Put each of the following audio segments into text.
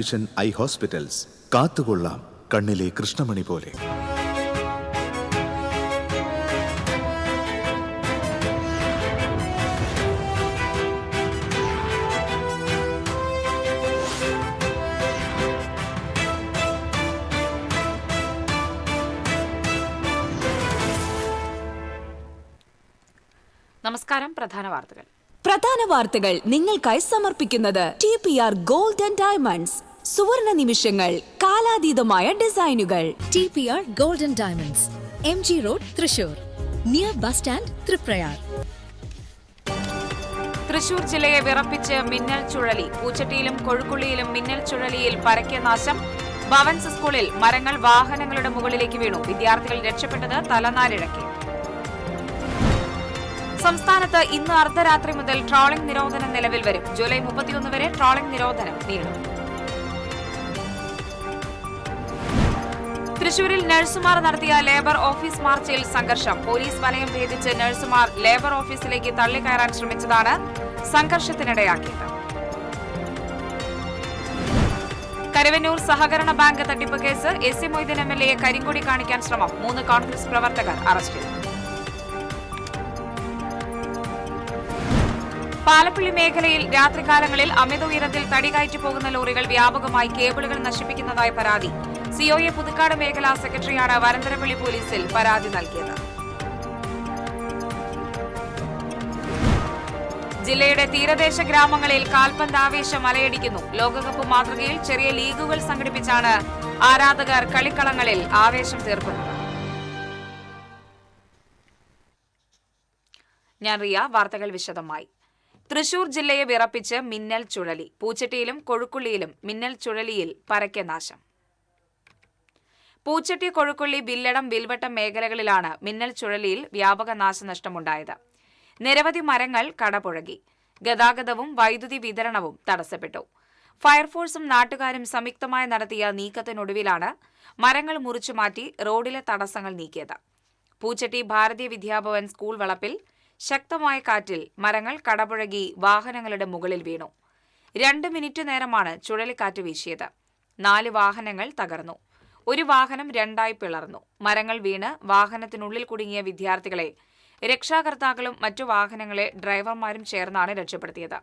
Vision I hospitals കാത്തുകൊള്ളാം കണ്ണിലെ കൃഷ്ണമണി പോലെ. നമസ്കാരം. പ്രധാന വാർത്തകൾ നിങ്ങൾക്കായി സമർപ്പിക്കുന്നത് TPR ഗോൾഡ് ആൻഡ് ഡയമണ്ട്സ്. സുവർണ നിമിഷങ്ങൾ, കാലാതീതമായ ഡിസൈനുകൾ. TPR gold and diamonds, MG road, Thrissur, near bus stand, Triprayar. Thrissur ജില്ലയെ വിറപ്പിച്ച് മിന്നൽ ചുഴലി. പൂച്ചട്ടിയിലും കൊഴുക്കുള്ളിയിലും മിന്നൽ ചുഴലിയിൽ പരക്കിയ നാശം. ഭവൻസ് സ്കൂളിൽ മരങ്ങൾ വാഹനങ്ങളുടെ മുകളിലേക്ക് വീണു. വിദ്യാർത്ഥികൾ രക്ഷപ്പെട്ടത് തലനാരിഴയ്ക്ക്. സംസ്ഥാനത്ത് ഇന്ന് അർദ്ധരാത്രി മുതൽ ട്രോളിംഗ് നിരോധനം നിലവിൽ വരും. ജൂലൈ 31 വരെ ട്രോളിംഗ് നിരോധനം നീളും. തൃശൂരിൽ നഴ്സുമാർ നടത്തിയ ലേബർ ഓഫീസ് മാർച്ചിൽ സംഘർഷം. പോലീസ് വലയം ഭേദിച്ച് നഴ്സുമാർ ലേബർ ഓഫീസിലേക്ക് തള്ളിക്കയറാൻ ശ്രമിച്ചതാണ് സംഘർഷത്തിനിടയാക്കിയത്. കരുവന്നൂർ സഹകരണ ബാങ്ക് തട്ടിപ്പ് കേസ്. SC മൊയ്തീൻ MLA കരിങ്കൊടി കാണിക്കാൻ ശ്രമം. 3 കോൺഗ്രസ് പ്രവർത്തകർ അറസ്റ്റിൽ. പാലപ്പള്ളി മേഖലയിൽ രാത്രികാലങ്ങളിൽ അമിത ഉയരത്തിൽ തടി കയറ്റി പോകുന്ന ലോറികൾ വ്യാപകമായി കേബിളുകൾ നശിപ്പിക്കുന്നതായി പരാതി. COA പുതുക്കാട് മേഖലാ സെക്രട്ടറിയാണ് വരന്തരപ്പള്ളി പോലീസിൽ പരാതി നൽകിയത്. ജില്ലയുടെ തീരദേശ ഗ്രാമങ്ങളിൽ കാൽപന്താവേശം അലയടിക്കുന്നു. ലോകകപ്പ് മാതൃകയിൽ ചെറിയ ലീഗുകൾ സംഘടിപ്പിച്ചാണ് ആരാധകർ കളിക്കളങ്ങളിൽ ആവേശം തീർക്കുന്നത്. ഞാൻ റിയ. വാർത്തകൾ വിശദമായി. തൃശൂർ ജില്ലയെ വിറപ്പിച്ച് മിന്നൽ ചുഴലി. പൂച്ചട്ടിയിലും കൊഴുക്കുള്ളിയിലും മിന്നൽ ചുഴലിയിൽ പരക്കെ നാശം. പൂച്ചട്ടി, കൊഴുക്കുള്ളി, ബില്ലടം, വിൽവട്ടം മേഖലകളിലാണ് മിന്നൽ ചുഴലിയിൽ വ്യാപക നാശനഷ്ടമുണ്ടായത്. നിരവധി മരങ്ങൾ കടപുഴകി. ഗതാഗതവും വൈദ്യുതി വിതരണവും തടസ്സപ്പെട്ടു. ഫയർഫോഴ്സും നാട്ടുകാരും സംയുക്തമായി നടത്തിയ നീക്കത്തിനൊടുവിലാണ് മരങ്ങൾ മുറിച്ചുമാറ്റി റോഡിലെ തടസ്സങ്ങൾ നീക്കിയത്. പൂച്ചട്ടി ഭാരതീയ വിദ്യാഭവൻ സ്കൂൾ വളപ്പിൽ ശക്തമായ കാറ്റിൽ മരങ്ങൾ കടപുഴകി വാഹനങ്ങളുടെ മുകളിൽ വീണു. 2 മിനിറ്റ് നേരമാണ് ചുഴലിക്കാറ്റ് വീശിയത്. 4 വാഹനങ്ങൾ തകർന്നു. ഒരു വാഹനം 2ആയി പിളർന്നു. മരങ്ങൾ വീണ് വാഹനത്തിനുള്ളിൽ കുടുങ്ങിയ വിദ്യാർത്ഥികളെ രക്ഷാകർത്താക്കളും മറ്റു വാഹനങ്ങളെ ഡ്രൈവർമാരും ചേർന്നാണ് രക്ഷപ്പെടുത്തിയത്.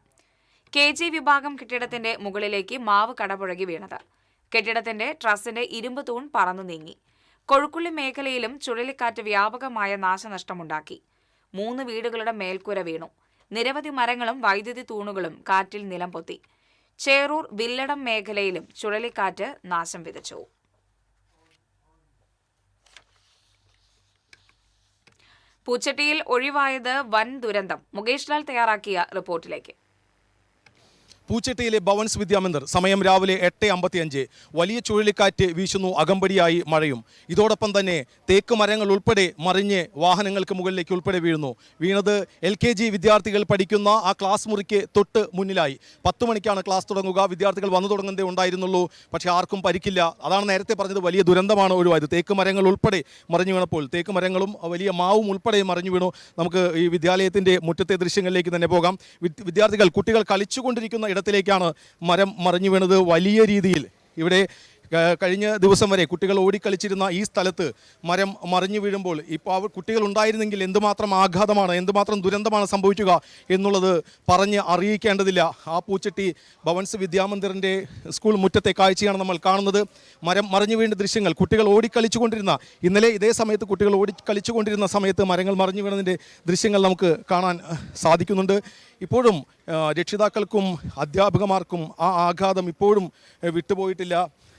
KG വിഭാഗം കെട്ടിടത്തിന്റെ മുകളിലേക്ക് മാവ് കടപുഴകി വീണത്. കെട്ടിടത്തിന്റെ ട്രസ്സിന്റെ ഇരുമ്പ് തൂൺ പറന്നു നീങ്ങി. കൊഴുക്കുള്ളി മേഖലയിലും ചുഴലിക്കാറ്റ് വ്യാപകമായ നാശനഷ്ടമുണ്ടാക്കി. 3 വീടുകളുടെ മേൽക്കൂര വീണു. നിരവധി മരങ്ങളും വൈദ്യുതി തൂണുകളും കാറ്റിൽ നിലംപൊത്തി. ചേറൂർ, വില്ലടം മേഖലയിലും ചുഴലിക്കാറ്റ് നാശം വിതച്ചു. പൂച്ചട്ടിയിൽ ഒഴിവായത് വൻ ദുരന്തം. മുകേഷ് ലാൽ തയ്യാറാക്കിയ റിപ്പോർട്ടിലേക്ക്. പൂച്ചട്ടിയിലെ ഭവൻസ് വിദ്യാമന്ദിർ. സമയം രാവിലെ 8:55. വലിയ ചുഴലിക്കാറ്റ് വീശുന്നു. അകമ്പടിയായി മഴയും. ഇതോടൊപ്പം തന്നെ തേക്ക് മരങ്ങൾ ഉൾപ്പെടെ മറിഞ്ഞ് വാഹനങ്ങൾക്ക് മുകളിലേക്ക് ഉൾപ്പെടെ വീണത് LKG വിദ്യാർത്ഥികൾ പഠിക്കുന്ന ആ ക്ലാസ് മുറിക്ക് തൊട്ട് മുന്നിലായി. 10 മണിക്കാണ് ക്ലാസ് തുടങ്ങുക. വിദ്യാർത്ഥികൾ വന്നു തുടങ്ങുന്നതേ ഉണ്ടായിരുന്നുള്ളൂ. പക്ഷേ ആർക്കും പരിക്കില്ല. അതാണ് നേരത്തെ പറഞ്ഞത്, വലിയ ദുരന്തമാണ് ഒഴിവായത്. തേക്ക് മരങ്ങൾ ഉൾപ്പെടെ മറിഞ്ഞു വീണപ്പോൾ, തേക്ക് മരങ്ങളും വലിയ മാവും ഉൾപ്പെടെ മറിഞ്ഞു വീണു. നമുക്ക് ഈ വിദ്യാലയത്തിൻ്റെ മുറ്റത്തെ ദൃശ്യങ്ങളിലേക്ക് തന്നെ പോകാം. കുട്ടികൾ കളിച്ചുകൊണ്ടിരിക്കുന്ന ഇടത്തിലേക്കാണ് മരം മറിഞ്ഞു വീണത്. വലിയ രീതിയിൽ ഇവിടെ കഴിഞ്ഞ ദിവസം വരെ കുട്ടികൾ ഓടിക്കളിച്ചിരുന്ന ഈ സ്ഥലത്ത് മരം മറിഞ്ഞു വീഴുമ്പോൾ ഇപ്പോൾ കുട്ടികൾ ഉണ്ടായിരുന്നെങ്കിൽ എന്തുമാത്രം ആഘാതമാണ്, എന്തുമാത്രം ദുരന്തമാണ് സംഭവിക്കുക എന്നുള്ളത് പറഞ്ഞ് അറിയിക്കേണ്ടതില്ല. ആ പൂച്ചട്ടി ഭവൻസ് വിദ്യാമന്ദിറിൻ്റെ സ്കൂൾ മുറ്റത്തെ കാഴ്ചയാണ് നമ്മൾ കാണുന്നത്. മരം മറിഞ്ഞു വീണ്ട ദൃശ്യങ്ങൾ. കുട്ടികൾ ഓടിക്കളിച്ചുകൊണ്ടിരുന്ന, ഇന്നലെ ഇതേ സമയത്ത് കുട്ടികൾ ഓടിക്കളിച്ചുകൊണ്ടിരുന്ന സമയത്ത് മരങ്ങൾ മറിഞ്ഞു വീണതിൻ്റെ ദൃശ്യങ്ങൾ നമുക്ക് കാണാൻ സാധിക്കുന്നുണ്ട്. ഇപ്പോഴും രക്ഷിതാക്കൾക്കും അധ്യാപകന്മാർക്കും ആ ആഘാതം ഇപ്പോഴും വിട്ടുപോയിട്ടില്ല.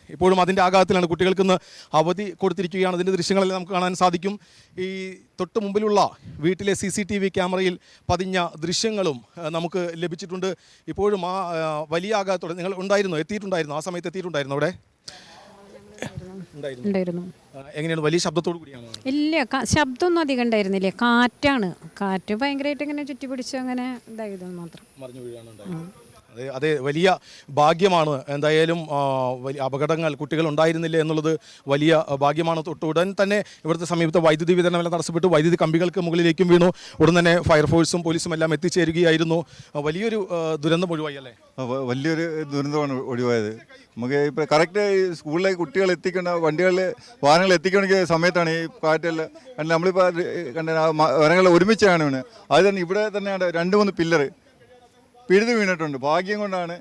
ഇപ്പോഴും അതിൻ്റെ ആഘാതത്തിലാണ്. കുട്ടികൾക്കിന്ന് അവധി കൊടുത്തിരിക്കുകയാണ്. അതിൻ്റെ ദൃശ്യങ്ങളെല്ലാം നമുക്ക് കാണാൻ സാധിക്കും. ഈ തൊട്ട് മുമ്പിലുള്ള വീട്ടിലെ CCTV ക്യാമറയിൽ പതിഞ്ഞ ദൃശ്യങ്ങളും നമുക്ക് ലഭിച്ചിട്ടുണ്ട്. ഇപ്പോഴും ആ വലിയ ആഘാതത്തോടെ നിങ്ങൾ എത്തിയിട്ടുണ്ടായിരുന്നു? ആ സമയത്ത് എത്തിയിട്ടുണ്ടായിരുന്നു അവിടെ? ഉണ്ടായിരുന്നു. എങ്ങനെയാണ്? വലിയ ശബ്ദത്തോടു കൂടിയാണ്? ഇല്ല, ശബ്ദമൊന്നും അധികം ഉണ്ടായിരുന്നില്ല. കാറ്റാണ്. കാറ്റ് ഭയങ്കരമായിട്ട് ഇങ്ങനെ ചുറ്റി പിടിച്ച് അങ്ങനെ ഇതായത് മാത്രം. മറിഞ്ഞു വീഴാണ് ഉണ്ടായത്. അതെ, വലിയ ഭാഗ്യമാണ്. എന്തായാലും വലിയ അപകടങ്ങൾ കുട്ടികൾ ഉണ്ടായിരുന്നില്ല എന്നുള്ളത് വലിയ ഭാഗ്യമാണ്. ഉടൻ തന്നെ ഇവിടുത്തെ സമീപത്തെ വൈദ്യുതി വിതരണമെല്ലാം തടസ്സപ്പെട്ടു, വൈദ്യുതി കമ്പികൾക്ക് മുകളിലേക്കും വീണു. ഉടൻ തന്നെ ഫയർഫോഴ്സും പോലീസും എല്ലാം എത്തിച്ചേരുകയായിരുന്നു. വലിയൊരു ദുരന്തം ഒഴിവായി അല്ലേ? വലിയൊരു ദുരന്തമാണ് ഒഴിവായത്. നമുക്ക് ഇപ്പോൾ കറക്റ്റ് സ്കൂളിലേക്ക് കുട്ടികൾ എത്തിക്കേണ്ട വണ്ടികളിൽ വാഹനങ്ങൾ എത്തിക്കണമെങ്കിൽ സമയത്താണ് ഈ കാറ്റെല്ലാം കണ്ട് നമ്മളിപ്പോൾ കണ്ട മരങ്ങൾ ഒരുമിച്ചാണ് വീണ്. അത് തന്നെ ഇവിടെ തന്നെയാണ് 2-3 പില്ലർ പിഴുത് വീണിട്ടുണ്ട്. ഭാഗ്യം കൊണ്ടാണ്,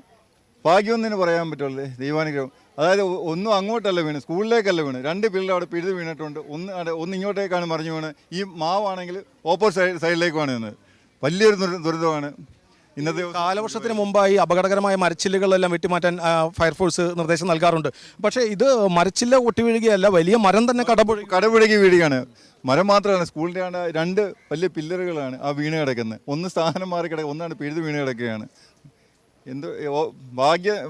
ഭാഗ്യം തന്നെ പറയാൻ പറ്റുള്ളൂ, ദൈവാനുഗ്രഹം. അതായത് ഒന്നും അങ്ങോട്ടല്ല വീണ്, സ്കൂളിലേക്കല്ല വീണ്, 2 പില്ലർ അവിടെ പിഴുത് വീണിട്ടുണ്ട്. ഒന്ന് ഇങ്ങോട്ടേക്കാണ് മറിഞ്ഞു വീണ്. ഈ മാവാണെങ്കിൽ ഓപ്പോസിറ്റ് സൈഡിലേക്കാണ് വീണത്. വലിയൊരു ദുരിതമാണ്. ഇന്നത്തെ കാലവർഷത്തിന് മുമ്പായി അപകടകരമായ മരച്ചില്ലുകളെല്ലാം വെട്ടിമാറ്റാൻ ഫയർഫോഴ്സ് നിർദ്ദേശം നൽകാറുണ്ട്. പക്ഷേ ഇത് മരച്ചില്ല ഒട്ടി വീഴുകയല്ല, വലിയ മരം തന്നെ കടപുഴകി വീഴുകയാണ്. മരം മാത്രമാണ്, സ്കൂളിൻ്റെ 2 വലിയ പില്ലറുകളാണ് ആ വീണ് കിടക്കുന്നത്. ഒന്ന് സ്ഥാനം മാറി കിടക്കുക, ഒന്നാണ് പിഴുത് വീണ് കിടക്കുകയാണ്. എന്തോ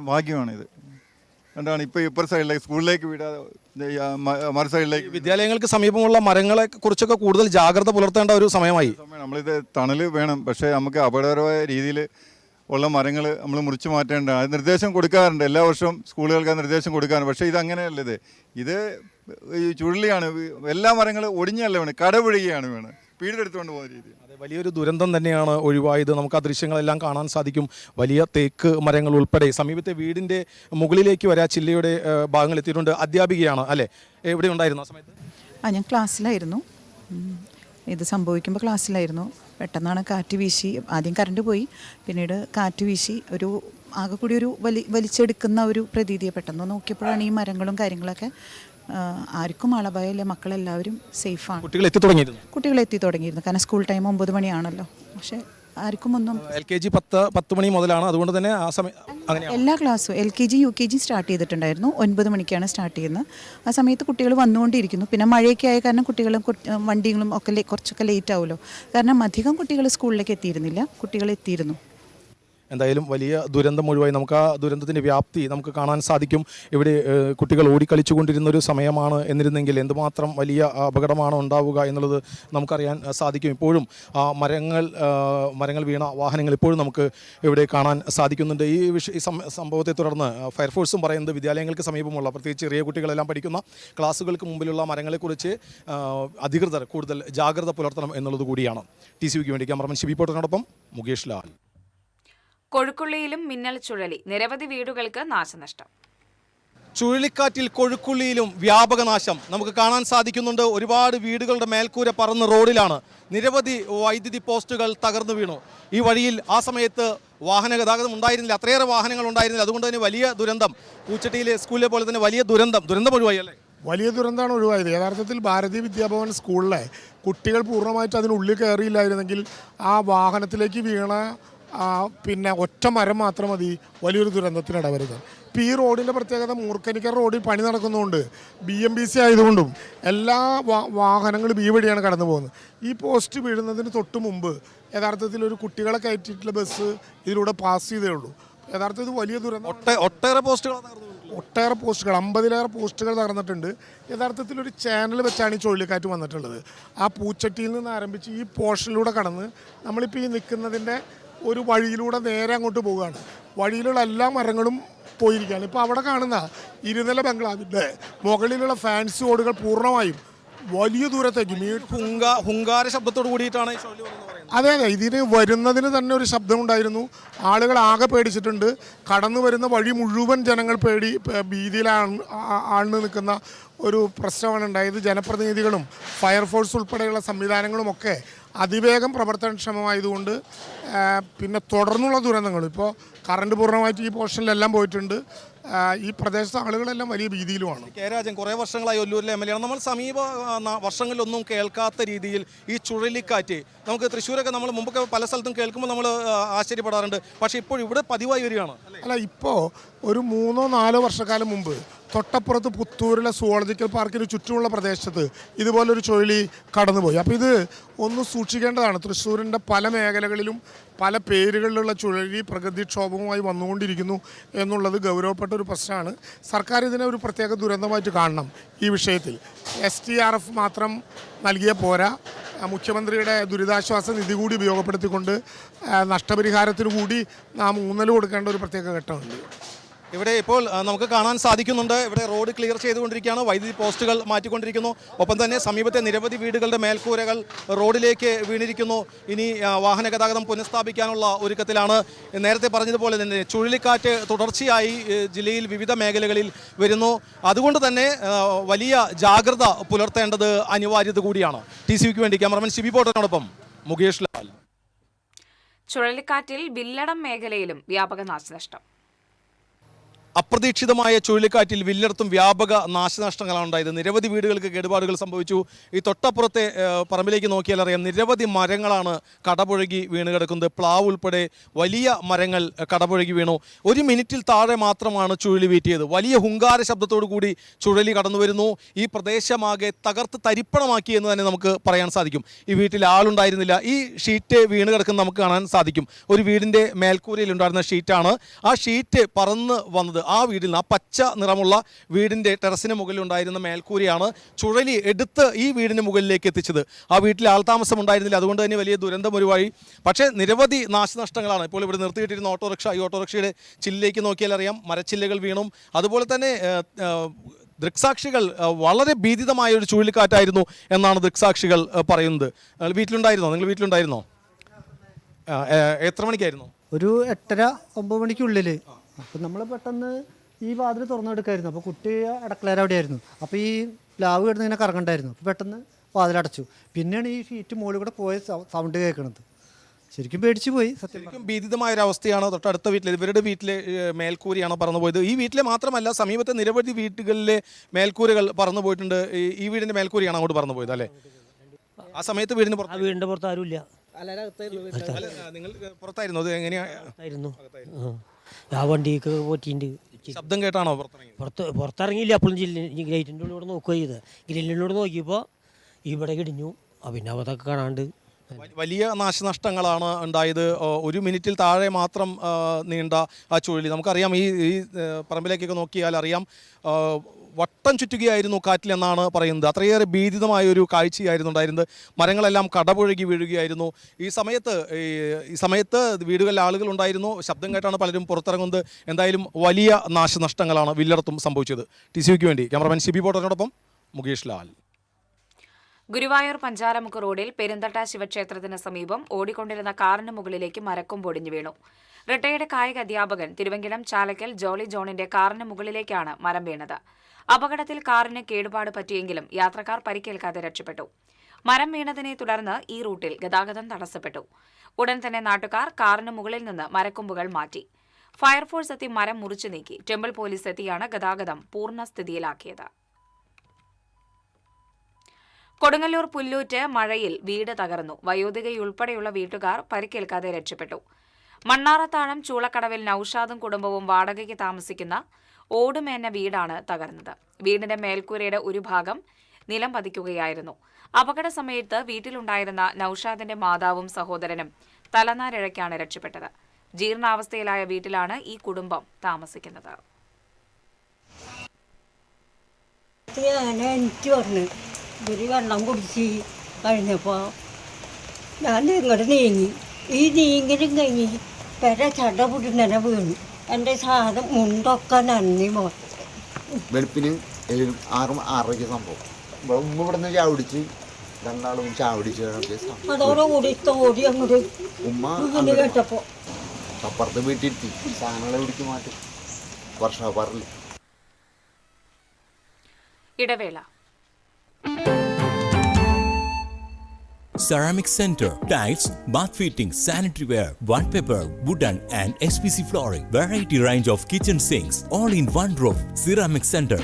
ഭാഗ്യമാണിത്. എന്താണ് ഇപ്പോൾ സൈഡിലേക്ക് സ്കൂളിലേക്ക് വീടാതെ മറു സൈഡിലേക്ക്. വിദ്യാലയങ്ങൾക്ക് സമീപമുള്ള മരങ്ങളെ കുറിച്ചൊക്കെ കൂടുതൽ ജാഗ്രത പുലർത്തേണ്ട ഒരു സമയമായി. നമ്മളിത് തണൽ വേണം, പക്ഷേ നമുക്ക് അപകടകരമായ രീതിയിൽ ഉള്ള മരങ്ങൾ നമ്മൾ മുറിച്ച് മാറ്റേണ്ട അത് നിർദ്ദേശം കൊടുക്കാറുണ്ട്. എല്ലാ വർഷവും സ്കൂളുകൾക്ക് ആ നിർദ്ദേശം കൊടുക്കാറുണ്ട്. പക്ഷേ ഇതങ്ങനെയല്ല. ഇത് ഈ ചുഴലിയാണ്. എല്ലാ മരങ്ങളും ഒടിഞ്ഞല്ല വീണ്, കടപുഴകിയാണ് വീണ്, പീടിയെടുത്തുകൊണ്ട് പോകുന്ന രീതി. വലിയൊരു ദുരന്തം തന്നെയാണ് ഒഴിവായത്. നമുക്ക് ആ ദൃശ്യങ്ങളെല്ലാം കാണാൻ സാധിക്കും. വലിയ തേക്ക് മരങ്ങൾ ഉൾപ്പെടെ സമീപത്തെ വീടിൻ്റെ മുകളിലേക്ക് വരെ ചില്ലയുടെ ഭാഗങ്ങൾ എത്തിയിട്ടുണ്ട്. അധ്യാപികയാണ് അല്ലേ? എവിടെ ഉണ്ടായിരുന്നു ആ സമയത്ത്? ഞാൻ ക്ലാസ്സിലായിരുന്നു. ഇത് സംഭവിക്കുമ്പോൾ ക്ലാസ്സിലായിരുന്നു. പെട്ടെന്നാണ് കാറ്റ് വീശി, ആദ്യം കറണ്ട് പോയി, പിന്നീട് കാറ്റ് വീശി ആകെ കൂടി ഒരു വലിച്ചെടുക്കുന്ന ഒരു പ്രതീതിയെ പെട്ടെന്ന് നോക്കിയപ്പോഴാണ് ഈ മരങ്ങളും കാര്യങ്ങളൊക്കെ. ആർക്കും ആളപായമില്ല, മക്കളെല്ലാവരും സേഫാണ്. കുട്ടികൾ എത്തി തുടങ്ങിയിരുന്നു. കാരണം സ്കൂൾ ടൈം 9 മണിയാണല്ലോ. പക്ഷേ ആർക്കും ഒന്നും. LKG 10 മണി മുതലാണ്, അതുകൊണ്ട് തന്നെ ആ സമയം എല്ലാ ക്ലാസ്സും LKG UKG സ്റ്റാർട്ട് ചെയ്തിട്ടുണ്ടായിരുന്നു. 9 മണിക്കാണ് സ്റ്റാർട്ട് ചെയ്യുന്നത്. ആ സമയത്ത് കുട്ടികൾ വന്നുകൊണ്ടിരിക്കുന്നു. പിന്നെ മഴയൊക്കെ ആയ കാരണം കുട്ടികളും വണ്ടികളും ഒക്കെ കുറച്ചൊക്കെ ലേറ്റ് ആവുമല്ലോ. കാരണം അധികം കുട്ടികൾ സ്കൂളിലേക്ക് എത്തിയിരുന്നില്ല, കുട്ടികൾ എത്തിയിരുന്നു. എന്തായാലും വലിയ ദുരന്തം ഒഴിവായി. നമുക്ക് ആ ദുരന്തത്തിൻ്റെ വ്യാപ്തി നമുക്ക് കാണാൻ സാധിക്കും. ഇവിടെ കുട്ടികൾ ഓടിക്കളിച്ചുകൊണ്ടിരുന്നൊരു സമയമാണ്. എന്നിരുന്നെങ്കിൽ എന്തുമാത്രം വലിയ അപകടമാണ് ഉണ്ടാവുക എന്നുള്ളത് നമുക്കറിയാൻ സാധിക്കും. ഇപ്പോഴും മരങ്ങൾ വീണ വാഹനങ്ങൾ ഇപ്പോഴും നമുക്ക് ഇവിടെ കാണാൻ സാധിക്കുന്നുണ്ട്. ഈ സംഭവത്തെ തുടർന്ന് ഫയർഫോഴ്സും പറയുന്നത് വിദ്യാലയങ്ങൾക്ക് സമീപമുള്ള പ്രത്യേകിച്ച് ചെറിയ കുട്ടികളെല്ലാം പഠിക്കുന്ന ക്ലാസ്സുകൾക്ക് മുമ്പിലുള്ള മരങ്ങളെക്കുറിച്ച് അധികൃതർ കൂടുതൽ ജാഗ്രത പുലർത്തണം എന്നുള്ളത് കൂടിയാണ്. TCVക്ക് വേണ്ടി ക്യാമറമാൻ ഷിബി പോട്ടനോടൊപ്പം മുകേഷ് ലാൽ. കൊഴുക്കുള്ളിയിലും മിന്നൽ ചുഴലി, നിരവധി വീടുകൾക്ക് നാശനഷ്ടം. ചുഴലിക്കാറ്റിൽ കൊഴുക്കുള്ളിയിലും വ്യാപക നാശം നമുക്ക് കാണാൻ സാധിക്കുന്നുണ്ട്. ഒരുപാട് വീടുകളുടെ മേൽക്കൂര പറന്ന് റോഡിലാണ്. നിരവധി വൈദ്യുതി പോസ്റ്റുകൾ തകർന്നു വീണു. ഈ വഴിയിൽ ആ സമയത്ത് വാഹന ഗതാഗതം ഉണ്ടായിരുന്നില്ല, അത്രയേറെ വാഹനങ്ങൾ ഉണ്ടായിരുന്നില്ല. അതുകൊണ്ട് തന്നെ വലിയ ദുരന്തം. പൂച്ചട്ടിയിലെ സ്കൂളിലെ പോലെ തന്നെ വലിയ ദുരന്തം ഒഴിവായി അല്ലേ? വലിയ ദുരന്തമാണ് ഒഴിവായത്. യഥാർത്ഥത്തിൽ ഭാരതീയ വിദ്യാഭവൻ സ്കൂളിലെ കുട്ടികൾ പൂർണ്ണമായിട്ട് അതിനുള്ളിൽ കയറിയില്ലായിരുന്നെങ്കിൽ ആ വാഹനത്തിലേക്ക് വീണ പിന്നെ ഒറ്റ മരം മാത്രം മതി വലിയൊരു ദുരന്തത്തിന് ഇടവരുന്നത്. ഇപ്പോൾ ഈ റോഡിൻ്റെ പ്രത്യേകത മൂർക്കനിക്കർ റോഡിൽ പണി നടക്കുന്നതുകൊണ്ട് BMBC ആയതുകൊണ്ടും എല്ലാ വാഹനങ്ങളും ഈ വഴിയാണ് കടന്നു പോകുന്നത്. ഈ പോസ്റ്റ് വീഴുന്നതിന് തൊട്ട് മുമ്പ് യഥാർത്ഥത്തിൽ ഒരു കുട്ടികളെ കയറ്റിയിട്ടുള്ള ബസ് ഇതിലൂടെ പാസ് ചെയ്തേ ഉള്ളൂ. യഥാർത്ഥത്തിൽ വലിയ ദുരന്തം. ഒട്ടേറെ പോസ്റ്റുകൾ 50-ലേറെ പോസ്റ്റുകൾ തകർന്നിട്ടുണ്ട്. യഥാർത്ഥത്തിൽ ഒരു ചാനൽ വെച്ചാണ് ഈ ചുഴലിക്കാറ്റ് വന്നിട്ടുള്ളത്. ആ പൂച്ചട്ടിയിൽ നിന്ന് ആരംഭിച്ച് ഈ പോർഷനിലൂടെ കടന്ന് നമ്മളിപ്പോൾ ഈ നിൽക്കുന്നതിൻ്റെ ഒരു വഴിയിലൂടെ നേരെ അങ്ങോട്ട് പോവുകയാണ്. വഴിയിലുള്ള എല്ലാ മരങ്ങളും പോയിരിക്കുകയാണ്. ഇപ്പോൾ അവിടെ കാണുന്ന ഇരുനില ബംഗ്ലാവിൻ്റെ മുകളിലുള്ള ഫാൻസി ഓടുകൾ പൂർണ്ണമായും വലിയ ദൂരത്തേക്ക് ഹുങ്കാര ശബ്ദത്തോട് കൂടിയിട്ടാണ്. അതെ, ഇതിന് വരുന്നതിന് തന്നെ ഒരു ശബ്ദമുണ്ടായിരുന്നു. ആളുകൾ ആകെ പേടിച്ചിട്ടുണ്ട്. കടന്നു വരുന്ന വഴി മുഴുവൻ ജനങ്ങൾ ഭീതിയിലാണ് നിൽക്കുന്ന ഒരു പ്രശ്നമാണ് ഉണ്ടായത്. ജനപ്രതിനിധികളും ഫയർഫോഴ്സ് ഉൾപ്പെടെയുള്ള സംവിധാനങ്ങളുമൊക്കെ അതിവേഗം പ്രവർത്തനക്ഷമമായതുകൊണ്ട് പിന്നെ തുടർന്നുള്ള ദുരന്തങ്ങൾ ഇപ്പോൾ കറണ്ട് പൂർണ്ണമായിട്ട് ഈ പോർഷനിലെല്ലാം പോയിട്ടുണ്ട്. ഈ പ്രദേശത്തെ ആളുകളെല്ലാം വലിയ ഭീതിയിലുമാണ്. രാജൻ കുറേ വർഷങ്ങളായി ഒല്ലൂരിലെ MLA ആണ്. നമ്മൾ സമീപ വർഷങ്ങളിലൊന്നും കേൾക്കാത്ത രീതിയിൽ ഈ ചുഴലിക്കാറ്റ് നമുക്ക് തൃശ്ശൂരൊക്കെ നമ്മൾ മുമ്പൊക്കെ പല സ്ഥലത്തും കേൾക്കുമ്പോൾ നമ്മൾ ആശ്ചര്യപ്പെടാറുണ്ട്. പക്ഷേ ഇപ്പോൾ ഇവിടെ പതിവായി വരികയാണ് അല്ല, ഇപ്പോൾ ഒരു 3-4 വർഷക്കാലം മുമ്പ് തൊട്ടപ്പുറത്ത് പുത്തൂരിലെ സുവോളജിക്കൽ പാർക്കിന് ചുറ്റുമുള്ള പ്രദേശത്ത് ഇതുപോലൊരു ചുഴലി കടന്നുപോയി. അപ്പോൾ ഇത് ഒന്ന് സൂക്ഷിക്കേണ്ടതാണ്. തൃശ്ശൂരിൻ്റെ പല മേഖലകളിലും പല പേരുകളിലുള്ള ചുഴലി പ്രകൃതിക്ഷോഭവുമായി വന്നുകൊണ്ടിരിക്കുന്നു എന്നുള്ളത് ഗൗരവപ്പെട്ട ഒരു പ്രശ്നമാണ്. സർക്കാർ ഇതിനെ ഒരു പ്രത്യേക ദുരന്തമായിട്ട് കാണണം. ഈ വിഷയത്തിൽ SDRF മാത്രം നൽകിയ പോരാ, മുഖ്യമന്ത്രിയുടെ ദുരിതാശ്വാസ നിധി കൂടി ഉപയോഗപ്പെടുത്തിക്കൊണ്ട് നഷ്ടപരിഹാരത്തിന് കൂടി നാം ഊന്നൽ കൊടുക്കേണ്ട ഒരു പ്രത്യേക ഘട്ടമുണ്ട്. ഇവിടെ ഇപ്പോൾ നമുക്ക് കാണാൻ സാധിക്കുന്നുണ്ട്, ഇവിടെ റോഡ് ക്ലിയർ ചെയ്തുകൊണ്ടിരിക്കുകയാണ്, വൈദ്യുതി പോസ്റ്റുകൾ മാറ്റിക്കൊണ്ടിരിക്കുന്നു. ഒപ്പം തന്നെ സമീപത്തെ നിരവധി വീടുകളുടെ മേൽക്കൂരകൾ റോഡിലേക്ക് വീണിരിക്കുന്നു. ഇനി വാഹന ഗതാഗതം പുനഃസ്ഥാപിക്കാനുള്ള ഒരുക്കത്തിലാണ്. നേരത്തെ പറഞ്ഞതുപോലെ തന്നെ ചുഴലിക്കാറ്റ് തുടർച്ചയായി ജില്ലയിൽ വിവിധ മേഖലകളിൽ വരുന്നു. അതുകൊണ്ട് തന്നെ വലിയ ജാഗ്രത പുലർത്തേണ്ടത് അനിവാര്യത കൂടിയാണ്. TCVക്ക് വേണ്ടി ക്യാമറമാൻ സിബി പോട്ടനോടൊപ്പം മുകേഷ് ലാൽ. ചുഴലിക്കാറ്റിൽ വില്ലടം മേഖലയിലും വ്യാപക നാശനഷ്ടം. അപ്രതീക്ഷിതമായ ചുഴലിക്കാറ്റിൽ വില്ലടത്തും വ്യാപക നാശനഷ്ടങ്ങളാണ് ഉണ്ടായത്. നിരവധി വീടുകൾക്ക് കേടുപാടുകൾ സംഭവിച്ചു. ഈ തൊട്ടപ്പുറത്തെ പറമ്പിലേക്ക് നോക്കിയാൽ അറിയാം, നിരവധി മരങ്ങളാണ് കടപുഴകി വീണ് കിടക്കുന്നത്. പ്ലാവ് ഉൾപ്പെടെ വലിയ മരങ്ങൾ കടപുഴകി വീണു. ഒരു മിനിറ്റിൽ താഴെ മാത്രമാണ് ചുഴലി വീറ്റിയത്. വലിയ ഹുങ്കാര ശബ്ദത്തോടു കൂടി ചുഴലി കടന്നു വരുന്നു. ഈ പ്രദേശമാകെ തകർത്ത് തരിപ്പണമാക്കി എന്ന് തന്നെ നമുക്ക് പറയാൻ സാധിക്കും. ഈ വീട്ടിൽ ആളുണ്ടായിരുന്നില്ല. ഈ ഷീറ്റ് വീണ് കിടക്കുന്ന നമുക്ക് കാണാൻ സാധിക്കും. ഒരു വീടിൻ്റെ മേൽക്കൂരയിൽ ഉണ്ടായിരുന്ന ഷീറ്റാണ്. ആ ഷീറ്റ് പറന്ന് വന്നത് ആ വീടിൽ നിന്ന്, ആ പച്ച നിറമുള്ള വീടിൻ്റെ ടെറസിന് മുകളിലുണ്ടായിരുന്ന മേൽക്കൂരയാണ് ചുഴലി എടുത്ത് ഈ വീടിന് മുകളിലേക്ക് എത്തിച്ചത്. ആ വീട്ടിൽ ആൾതാമസം ഉണ്ടായിരുന്നില്ല. അതുകൊണ്ട് തന്നെ വലിയ ദുരന്തം ഒരുവായി. പക്ഷേ നിരവധി നാശനഷ്ടങ്ങളാണ്. ഇപ്പോൾ ഇവിടെ നിർത്തിയിട്ടിരുന്ന ഓട്ടോറിക്ഷ, ഈ ഓട്ടോറിക്ഷയുടെ ചില്ലിലേക്ക് നോക്കിയാൽ അറിയാം മരച്ചില്ലകൾ വീണും. അതുപോലെ തന്നെ ദൃക്സാക്ഷികൾ വളരെ ഭീതിതമായ ഒരു ചുഴലിക്കാറ്റായിരുന്നു എന്നാണ് ദൃക്സാക്ഷികൾ പറയുന്നത്. വീട്ടിലുണ്ടായിരുന്നോ? നിങ്ങൾ വീട്ടിലുണ്ടായിരുന്നോ? എത്ര മണിക്കായിരുന്നു? ഒരു 8:30-9 മണിക്കുള്ളിൽ. അപ്പം നമ്മൾ പെട്ടെന്ന് ഈ വാതിൽ തുറന്നെടുക്കായിരുന്നു. അപ്പോൾ കുട്ടി അടക്കളേര അവിടെയായിരുന്നു. അപ്പോൾ ഈ പ്ലാവ് കിടന്ന് ഇങ്ങനെ കറങ്ങണ്ടായിരുന്നു. അപ്പോൾ പെട്ടെന്ന് വാതിലടച്ചു. പിന്നെയാണ് ഈ ഷീറ്റ് മുകളിൽ കൂടെ പോയ സൗണ്ട് കേൾക്കുന്നത്. ശരിക്കും പേടിച്ചു പോയി. ശരിക്കും ഭീതിതമായൊരവസ്ഥയാണ്. തൊട്ടടുത്ത വീട്ടിൽ, ഇവരുടെ വീട്ടിലെ മേൽക്കൂരയാണ് പറന്നു പോയത്. ഈ വീട്ടിലെ മാത്രമല്ല, സമീപത്തെ നിരവധി വീടുകളിലെ മേൽക്കൂരകൾ പറന്നു പോയിട്ടുണ്ട്. ഈ വീടിൻ്റെ മേൽക്കൂരയാണ് അങ്ങോട്ട് പറന്നു പോയത് അല്ലേ? ആ സമയത്ത് വീടിൻ്റെ പുറത്ത് ആരുമില്ല. നിങ്ങൾ പുറത്തായിരുന്നു? അത് എങ്ങനെയായിരുന്നു? ആ വണ്ടിയൊക്കെ പോറ്റിണ്ട്. ശബ്ദം കേട്ടാണോ പുറത്തിറങ്ങിയില്ല. അപ്പോഴും ഗ്രേറ്റിൻ്റെ ഉള്ളിലൂടെ നോക്കുക ചെയ്ത് ഗ്രില്ലിനോട് നോക്കിയപ്പോൾ ഇവിടെ കിടിഞ്ഞു. പിന്നെ അതൊക്കെ കാണാണ്ട് വലിയ നാശനഷ്ടങ്ങളാണ് ഉണ്ടായത്. ഒരു മിനിറ്റിൽ താഴെ മാത്രം നീണ്ട ആ ചുഴലി. നമുക്കറിയാം, ഈ പറമ്പിലേക്കൊക്കെ നോക്കിയാൽ അറിയാം, വട്ടം ചുറ്റുകയായിരുന്നു കാറ്റിലെന്നാണ് പറയുന്നത്. അത്രയേറെ ഭീതിതമായൊരു കാഴ്ചയായിരുന്നു ഉണ്ടായിരുന്നത്. മരങ്ങളെല്ലാം കടപുഴകി വീഴുകയായിരുന്നു. ഈ സമയത്ത് വീടുകളിൽ ആളുകൾ ഉണ്ടായിരുന്നു. ശബ്ദം കേട്ടാണ് പലരും പുറത്തിറങ്ങുന്നത്. എന്തായാലും വലിയ നാശനഷ്ടങ്ങളാണ് വില്ലടത്തും സംഭവിച്ചത്. TCVക്ക് വേണ്ടി ക്യാമറമാൻ സിബി പോട്ടനോടൊപ്പം മുകേഷ് ലാൽ. ഗുരുവായൂർ പഞ്ചാരമുക്ക് റോഡിൽ പെരുന്തട്ട ശിവക്ഷേത്രത്തിന് സമീപം ഓടിക്കൊണ്ടിരുന്ന കാറിന് മുകളിലേക്ക് മരക്കൊമ്പൊടിഞ്ഞു വീണു. റിട്ടയർഡ് കായിക അധ്യാപകൻ തിരുവങ്കിലം ചാലക്കൽ ജോളി ജോണിന്റെ കാറിന് മുകളിലേക്കാണ് മരം വീണത്. അപകടത്തിൽ കാറിന് കേടുപാട് പറ്റിയെങ്കിലും യാത്രക്കാർ പരിക്കേൽക്കാതെ രക്ഷപ്പെട്ടു. മരം വീണതിനെ തുടർന്ന് ഈ റൂട്ടിൽ ഗതാഗതം തടസ്സപ്പെട്ടു. ഉടൻ തന്നെ നാട്ടുകാർ കാറിന് മുകളിൽ നിന്ന് മരക്കൊമ്പുകൾ മാറ്റി. ഫയർഫോഴ്സ് എത്തി മരം മുറിച്ചു നീക്കി. ടെമ്പിൾ പോലീസ് എത്തിയാണ് ഗതാഗതം പൂർണ്ണസ്ഥിതിയിലാക്കിയത്. കൊടുങ്ങല്ലൂർ പുല്ലൂറ്റ് മഴയിൽ വീട് തകർന്നു. വയോധികയുൾപ്പെടെയുള്ള വീട്ടുകാർ പരിക്കേൽക്കാതെ രക്ഷപ്പെട്ടു. മണ്ണാറത്താഴം ചൂളക്കടവിൽ നൌഷാദും കുടുംബവും വാടകയ്ക്ക് താമസിക്കുന്ന ഓടുമേഞ്ഞ വീടാണ് തകർന്നത്. വീടിന്റെ മേൽക്കൂരയുടെ ഒരു ഭാഗം നിലം പതിക്കുകയായിരുന്നു. അപകട സമയത്ത് വീട്ടിലുണ്ടായിരുന്ന നൌഷാദിന്റെ മാതാവും സഹോദരനും തലനാരിഴയ്ക്കാണ് രക്ഷപ്പെട്ടത്. ജീർണാവസ്ഥയിലായ വീട്ടിലാണ് ഈ കുടുംബം താമസിക്കുന്നത്. വെള്ളം കുടിച്ച് കഴിഞ്ഞപ്പോൾ ഞാൻ ഇങ്ങോട്ട് നീങ്ങി. ഈ നീങ്ങലും കഴിഞ്ഞ് പെര ചട പൊട്ടിന്നെ വീണു. എൻ്റെ സാധനം മുണ്ടൊക്കെ നന്ദി പോയി. വെളുപ്പിന് 6-6:30 സംഭവം. ഉമ്മ ഇവിടെ നിന്ന് ചാവിടിച്ച്, രണ്ടാളും ചാവിടിച്ച് അതോടുകൂടി തോടി അങ്ങോട്ട് ഉമ്മ കേട്ടപ്പോൾ അപ്പുറത്ത് വീട്ടിലെത്തി സാധനങ്ങളെ പിടിച്ച് മാറ്റി വർഷാപ്പാറിൽ. ഇടവേള. Ceramic Center, tiles, bath fittings, sanitary ware, wallpaper, wooden and SPC flooring, variety range of kitchen sinks, all in one roof. Ceramic Center,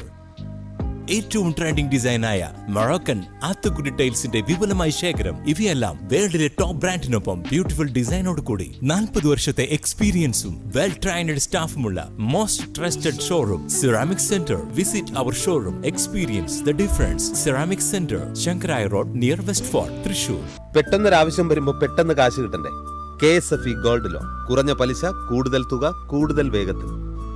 ഏറ്റവും ട്രെൻഡിംഗ് ഡിസൈനായ മൊറോക്കൻ ആത്തുകുടി ടൈൽസിന്റെ വിപുലമായ ശേഖരം. ഇവയെല്ലാം വേൾഡിലെ ടോപ്പ് ബ്രാൻഡിനൊപ്പം ബ്യൂട്ടിഫുൾ ഡിസൈനോട് കൂടി 40 വർഷത്തെ എക്സ്പീരിയൻസും വെൽ ട്രെയിൻഡ് സ്റ്റാഫുമുള്ള most trusted showroom ceramic centre. Visit our showroom, experience the difference. Ceramic centre, Shankaraya road, near west fort, Thrissur. പെട്ടെന്നൊരാവശ്യം വരുമ്പോൾ പെട്ടെന്ന് കാശ് കിട്ടണ്ടേ? KSFE gold loan. കുറഞ്ഞ പലിശ, കൂടുതൽ തുക, കൂടുതൽ വേഗത്തിൽ.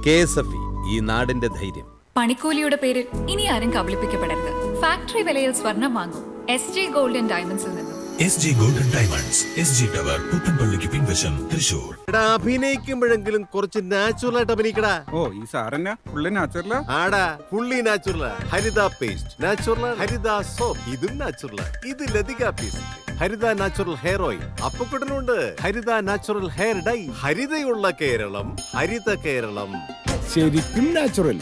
KSFE, ഈ നാടിന്റെ ധൈര്യം. പണിക്കൂലിയുടെ പേരിൽ ഇനി ആരും കബളിപ്പിക്കപ്പെടരുത്. ഫാക്ടറി വിലയിൽ സ്വർണം വാങ്ങും SG ഗോൾഡ് ആൻഡ് ഡയമണ്ട്സിൽ നിന്നും. SG golden diamonds, SG tower, പുത്തൻപള്ളിക്ക് പിൻവശം, തൃശൂർ. അഭിനയിക്കുമ്പോഴെങ്കിലും കുറച്ച് നാച്ചുറൽ ആയിട്ട് അഭിനയിക്കടാ. ഓ ഈ സാറന്നെ ഫുള്ളി നാച്ചുറലാ? ആടാ, ഫുള്ളി നാച്ചുറൽ. ഹരിത പേസ്റ്റ് നാച്ചുറൽ, ഹരിത സോപ്പ് ഇതും നാച്ചുറൽ. ഇത് ലതിക പേസ്റ്റ്, ഹരിത നാച്ചുറൽ ഹെയർ ഓയിൽ, അപ്പക്കുട്ടനുണ്ട് ഹരിത natural hair dye. ഹരിതയുള്ള Keralam, Haritha Keralam, ശരിക്കും natural.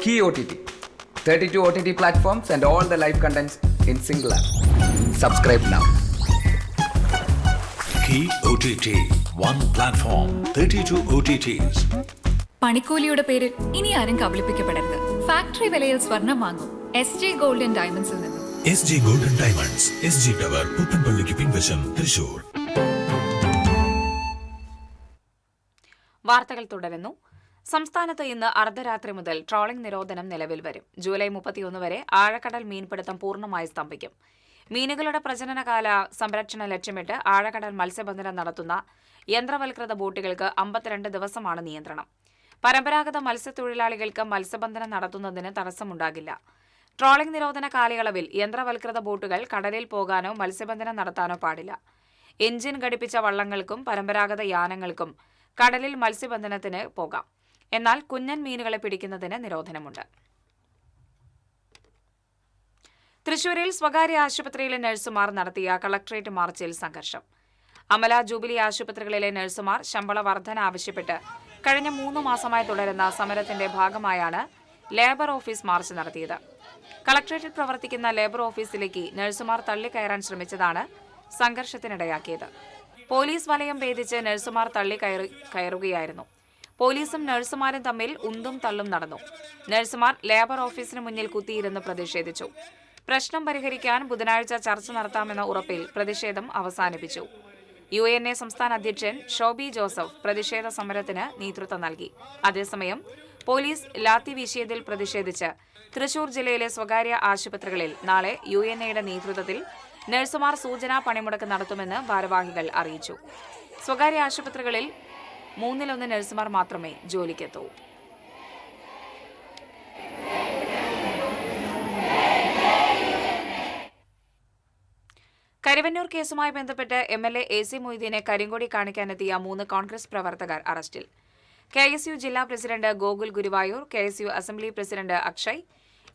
Key OTT, 32 OTT platforms and all the live contents in single app. Subscribe now. Key OTT, one platform, 32 OTTs. പണിക്കൂലിയുടെ പേരിൽ ഇനി ആരും കബളിപ്പിക്കപ്പെടരുത്. Factory വിലയിൽ സ്വർണം വാങ്ങും SG gold and ഡയമണ്ട്സിൽ നിന്നും. SG golden diamonds, SG tower, പുത്തൻപള്ളിക്ക് പിൻവശം, തൃശൂർ. വാർത്തകൾ തുടരുന്നു. സംസ്ഥാനത്ത് ഇന്ന് അർദ്ധരാത്രി മുതൽ ട്രോളിംഗ് നിരോധനം നിലവിൽ വരും. ജൂലൈ 31 വരെ ആഴക്കടൽ മീൻപിടുത്തം പൂർണ്ണമായി സ്തംഭിക്കും. മീനുകളുടെ പ്രജനനകാല സംരക്ഷണം ലക്ഷ്യമിട്ട് ആഴക്കടൽ മത്സ്യബന്ധനം നടത്തുന്ന യന്ത്രവൽകൃത ബോട്ടുകൾക്ക് 52 ദിവസമാണ് നിയന്ത്രണം. പരമ്പരാഗത മത്സ്യത്തൊഴിലാളികൾക്ക് മത്സ്യബന്ധനം നടത്തുന്നതിന് തടസ്സമുണ്ടാകില്ല. ട്രോളിംഗ് നിരോധന കാലയളവിൽ യന്ത്രവൽകൃത ബോട്ടുകൾ കടലിൽ പോകാനോ മത്സ്യബന്ധനം നടത്താനോ പാടില്ല. എഞ്ചിൻ ഘടിപ്പിച്ച വള്ളങ്ങൾക്കും പരമ്പരാഗത യാനങ്ങൾക്കും കടലിൽ മത്സ്യബന്ധനത്തിന് പോകാം. എന്നാൽ കുഞ്ഞൻ മീനുകളെ പിടിക്കുന്നതിന് നിരോധനമുണ്ട്. തൃശൂരിൽ സ്വകാര്യ ആശുപത്രിയിലെ നഴ്സുമാർ നടത്തിയ കളക്ടറേറ്റ് മാർച്ചിൽ സംഘർഷം. അമല ജൂബിലി ആശുപത്രികളിലെ നഴ്സുമാർ ശമ്പള വർധന ആവശ്യപ്പെട്ട് കഴിഞ്ഞ 3 മാസമായി തുടരുന്ന സമരത്തിന്റെ ഭാഗമായാണ് ലേബർ ഓഫീസ് മാർച്ച് നടത്തിയത്. കളക്ടറേറ്റിൽ പ്രവർത്തിക്കുന്ന ലേബർ ഓഫീസിലേക്ക് നഴ്സുമാർ തള്ളിക്കയറാൻ ശ്രമിച്ചതാണ് സംഘർഷത്തിനിടയാക്കിയത്. പോലീസ് വലയം ഭേദിച്ച് നഴ്സുമാർ കയറുകയായിരുന്നു. പോലീസും നഴ്സുമാരും തമ്മിൽ ഉന്തും തള്ളും നടന്നു. നഴ്സുമാർ ലേബർ ഓഫീസിന് മുന്നിൽ കുത്തിയിരുന്ന് പ്രതിഷേധിച്ചു. പ്രശ്നം പരിഹരിക്കാൻ ബുധനാഴ്ച ചർച്ച നടത്താമെന്ന ഉറപ്പിൽ പ്രതിഷേധം അവസാനിപ്പിച്ചു. UNA സംസ്ഥാന അധ്യക്ഷൻ ഷോബി ജോസഫ് പ്രതിഷേധ സമരത്തിന് നേതൃത്വം നൽകി. അതേസമയം പോലീസ് ലാത്തി വീശിയതിൽ പ്രതിഷേധിച്ച് തൃശൂർ ജില്ലയിലെ സ്വകാര്യ ആശുപത്രികളിൽ നാളെ UNAയുടെ നേതൃത്വത്തിൽ നഴ്സുമാർ സൂചനാ പണിമുടക്ക് നടത്തുമെന്ന് ഭാരവാഹികൾ അറിയിച്ചു. സ്വകാര്യ ആശുപത്രികളിൽ 1/3 നഴ്സുമാർ മാത്രമേ ജോലിക്കെത്തൂ. കരുവന്നൂർ കേസുമായി ബന്ധപ്പെട്ട് MLA AC മൊയ്തീനെ കരിങ്കൊടി കാണിക്കാനെത്തിയ 3 കോൺഗ്രസ് പ്രവർത്തകർ അറസ്റ്റിൽ. KSU ജില്ലാ president Gokul Guruvayur, KSU assembly president Akshay,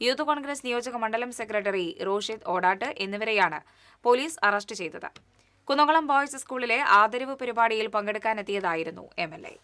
youth Congress നിയോജക മണ്ഡലം സെക്രട്ടറി റോഷിദ് ഓടാട്ട് എന്നിവരെയാണ് പോലീസ് അറസ്റ്റ് ചെയ്തത്. കുന്നംകുളം ബോയ്സ് സ്കൂളിലെ ആദരവ് പരിപാടിയിൽ പങ്കെടുക്കാനെത്തിയതായിരുന്നു MLA.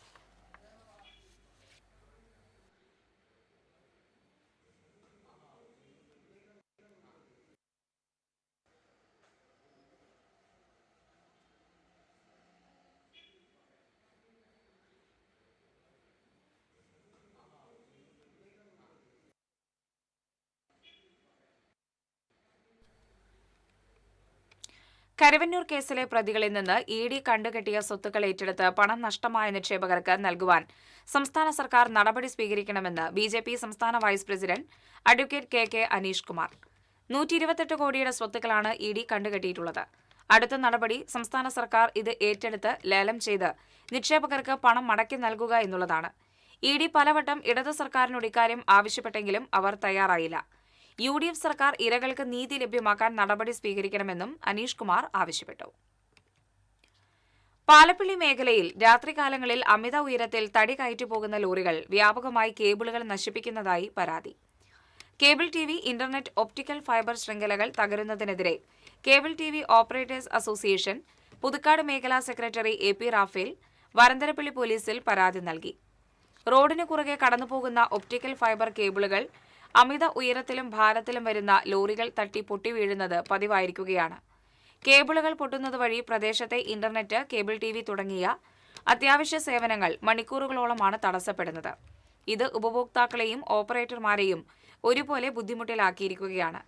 കരുവന്നൂർ കേസിലെ പ്രതികളിൽ നിന്ന് ED കണ്ടുകെട്ടിയ സ്വത്തുക്കൾ ഏറ്റെടുത്ത് പണം നഷ്ടമായ നിക്ഷേപകർക്ക് നൽകുവാൻ സംസ്ഥാന സർക്കാർ നടപടി സ്വീകരിക്കണമെന്ന് BJP സംസ്ഥാന vice president advocate KK Aneesh Kumar. 128 കോടിയുടെ സ്വത്തുക്കളാണ് ED കണ്ടുകെട്ടിയിട്ടുള്ളത്. അടുത്ത നടപടി സംസ്ഥാന സർക്കാർ ഇത് ഏറ്റെടുത്ത് ലേലം ചെയ്ത് നിക്ഷേപകർക്ക് പണം മടക്കി നൽകുക എന്നുള്ളതാണ്. ED പലവട്ടം ഇടതു സർക്കാരിനോട് ഇക്കാര്യം ആവശ്യപ്പെട്ടെങ്കിലും അവർ തയ്യാറായില്ല. UDF സർക്കാർ ഇരകൾക്ക് നീതി ലഭ്യമാക്കാൻ നടപടി സ്വീകരിക്കണമെന്നും അനീഷ് കുമാർ ആവശ്യപ്പെട്ടു. പാലപ്പിള്ളി മേഖലയിൽ രാത്രികാലങ്ങളിൽ അമിത ഉയരത്തിൽ തടി കയറ്റിപ്പോകുന്ന ലോറികൾ വ്യാപകമായി കേബിളുകൾ നശിപ്പിക്കുന്നതായി പരാതി. Cable TV, internet, optical fibre ശൃംഖലകൾ തകരുന്നതിനെതിരെ cable TV operators association Puthukkad മേഖലാ സെക്രട്ടറി AP റാഫേൽ വരന്തരപ്പള്ളി പോലീസിൽ പരാതി നൽകി. റോഡിന് കുറുകെ കടന്നുപോകുന്ന ഒപ്റ്റിക്കൽ ഫൈബർ കേബിളുകൾ അമിത ഉയരത്തിലും ഭാരത്തിലും വരുന്ന ലോറികൾ തട്ടി പൊട്ടി വീഴുന്നത് പതിവായിരിക്കുകയാണ്. കേബിളുകൾ പൊട്ടുന്നത് വഴി പ്രദേശത്തെ ഇന്റർനെറ്റ്, കേബിൾ TV തുടങ്ങിയ അത്യാവശ്യ സേവനങ്ങൾ മണിക്കൂറുകളോളമാണ് തടസ്സപ്പെടുന്നത്. ഇത് ഉപഭോക്താക്കളെയും ഓപ്പറേറ്റർമാരെയും ഒരുപോലെ ബുദ്ധിമുട്ടിലാക്കിയിരിക്കുകയാണ്.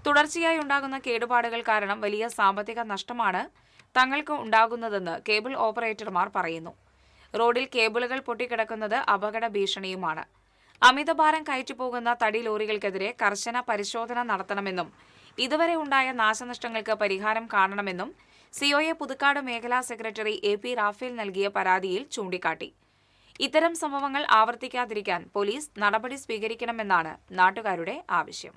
തുടർച്ചയായി ഉണ്ടാകുന്ന കേടുപാടുകൾ കാരണം വലിയ സാമ്പത്തിക നഷ്ടമാണ് തങ്ങൾക്ക് ഉണ്ടാകുന്നതെന്ന് കേബിൾ ഓപ്പറേറ്റർമാർ പറയുന്നു. റോഡിൽ കേബിളുകൾ പൊട്ടിക്കിടക്കുന്നത് അപകട ഭീഷണിയുമാണ്. അമിതഭാരം കയറ്റിപ്പോകുന്ന തടി ലോറികൾക്കെതിരെ കർശന പരിശോധന നടത്തണമെന്നും ഇതുവരെ ഉണ്ടായ നാശനഷ്ടങ്ങൾക്ക് പരിഹാരം കാണണമെന്നും സിഒഎ പുതുക്കാട് മേഖലാ സെക്രട്ടറി AP റാഫേൽ നൽകിയ പരാതിയിൽ ചൂണ്ടിക്കാട്ടി. ഇത്തരം സംഭവങ്ങൾ ആവർത്തിക്കാതിരിക്കാൻ പോലീസ് നടപടി സ്വീകരിക്കണമെന്നാണ് നാട്ടുകാരുടെ ആവശ്യം.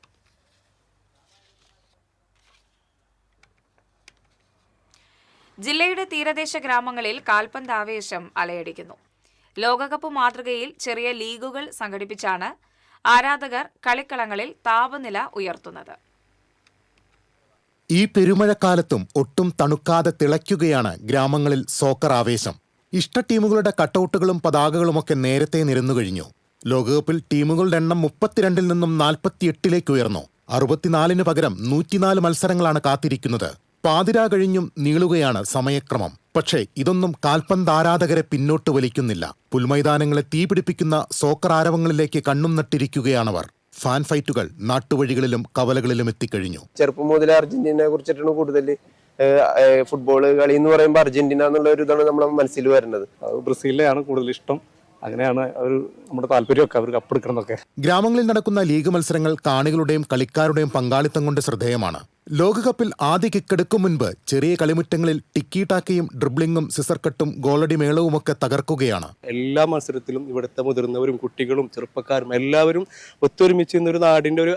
ജില്ലയുടെ തീരദേശ ഗ്രാമങ്ങളിൽ കാൽപന്ത് ആവേശം അലയടിക്കുന്നു. ലോകകപ്പ് മാതൃകയിൽ ചെറിയ ലീഗുകൾ സംഘടിപ്പിച്ചാണ് ആരാധകർ കളിക്കളങ്ങളിൽ താപനില ഉയർത്തുന്നത്. ഈ പെരുമഴക്കാലത്തും ഒട്ടും തണുക്കാതെ തിളയ്ക്കുകയാണ് ഗ്രാമങ്ങളിൽ സോക്കർ ആവേശം. ഇഷ്ട ടീമുകളുടെ കട്ടൌട്ടുകളും പതാകകളുമൊക്കെ നേരത്തെ നിരന്നുകഴിഞ്ഞു. ലോകകപ്പിൽ ടീമുകളുടെ എണ്ണം 32-ൽ നിന്നും 48-ലേക്ക് ഉയർന്നു. 64-ന് പകരം 104 മത്സരങ്ങളാണ് കാത്തിരിക്കുന്നത്. പാതിരാ കഴിഞ്ഞും നീളുകയാണ് സമയക്രമം. പക്ഷേ ഇതൊന്നും കാൽപന്ത് ആരാധകരെ പിന്നോട്ട് വലിക്കുന്നില്ല. പുൽമൈതാനങ്ങളെ തീപിടിപ്പിക്കുന്ന സോക്കർ ആരവങ്ങളിലേക്ക് കണ്ണും നട്ടിരിക്കുകയാണവർ. ഫാൻ ഫൈറ്റുകൾ നാട്ടുവഴികളിലും കവലകളിലും എത്തിക്കഴിഞ്ഞു. ചെറുപ്പം മുതൽ അർജന്റീനയെ കുറിച്ചിട്ടാണ് കൂടുതൽ ഫുട്ബോൾ കളി എന്ന് പറയുമ്പോൾ അർജന്റീന എന്നുള്ള ഒരു ഇതാണ് നമ്മുടെ മനസ്സിൽ വരുന്നത്. ബ്രസീലിലെയാണ് കൂടുതൽ ഇഷ്ടം. അങ്ങനെയാണ് നമ്മുടെ താല്പര്യമൊക്കെ അവർക്ക് അപ്പെടുക്കണമെന്നൊക്കെ. ഗ്രാമങ്ങളിൽ നടക്കുന്ന ലീഗ് മത്സരങ്ങൾ കാണികളുടെയും കളിക്കാരുടെയും പങ്കാളിത്തം കൊണ്ട് ശ്രദ്ധേയമാണ്. ലോകകപ്പിൽ ആദ്യ കിക്കെടുക്കും മുൻപ് ചെറിയ കളിമുറ്റങ്ങളിൽ ടിക്കി ടാക്കയും ഡ്രിബ്ലിംഗും സിസർക്കട്ടും ഗോളടി മേളവുമൊക്കെ തകർക്കുകയാണ്. എല്ലാ മത്സരത്തിലും ഇവിടുത്തെ മുതിർന്നവരും കുട്ടികളും ചെറുപ്പക്കാരും എല്ലാവരും ഒത്തൊരുമിച്ച് ഒരു നാടിന്റെ ഒരു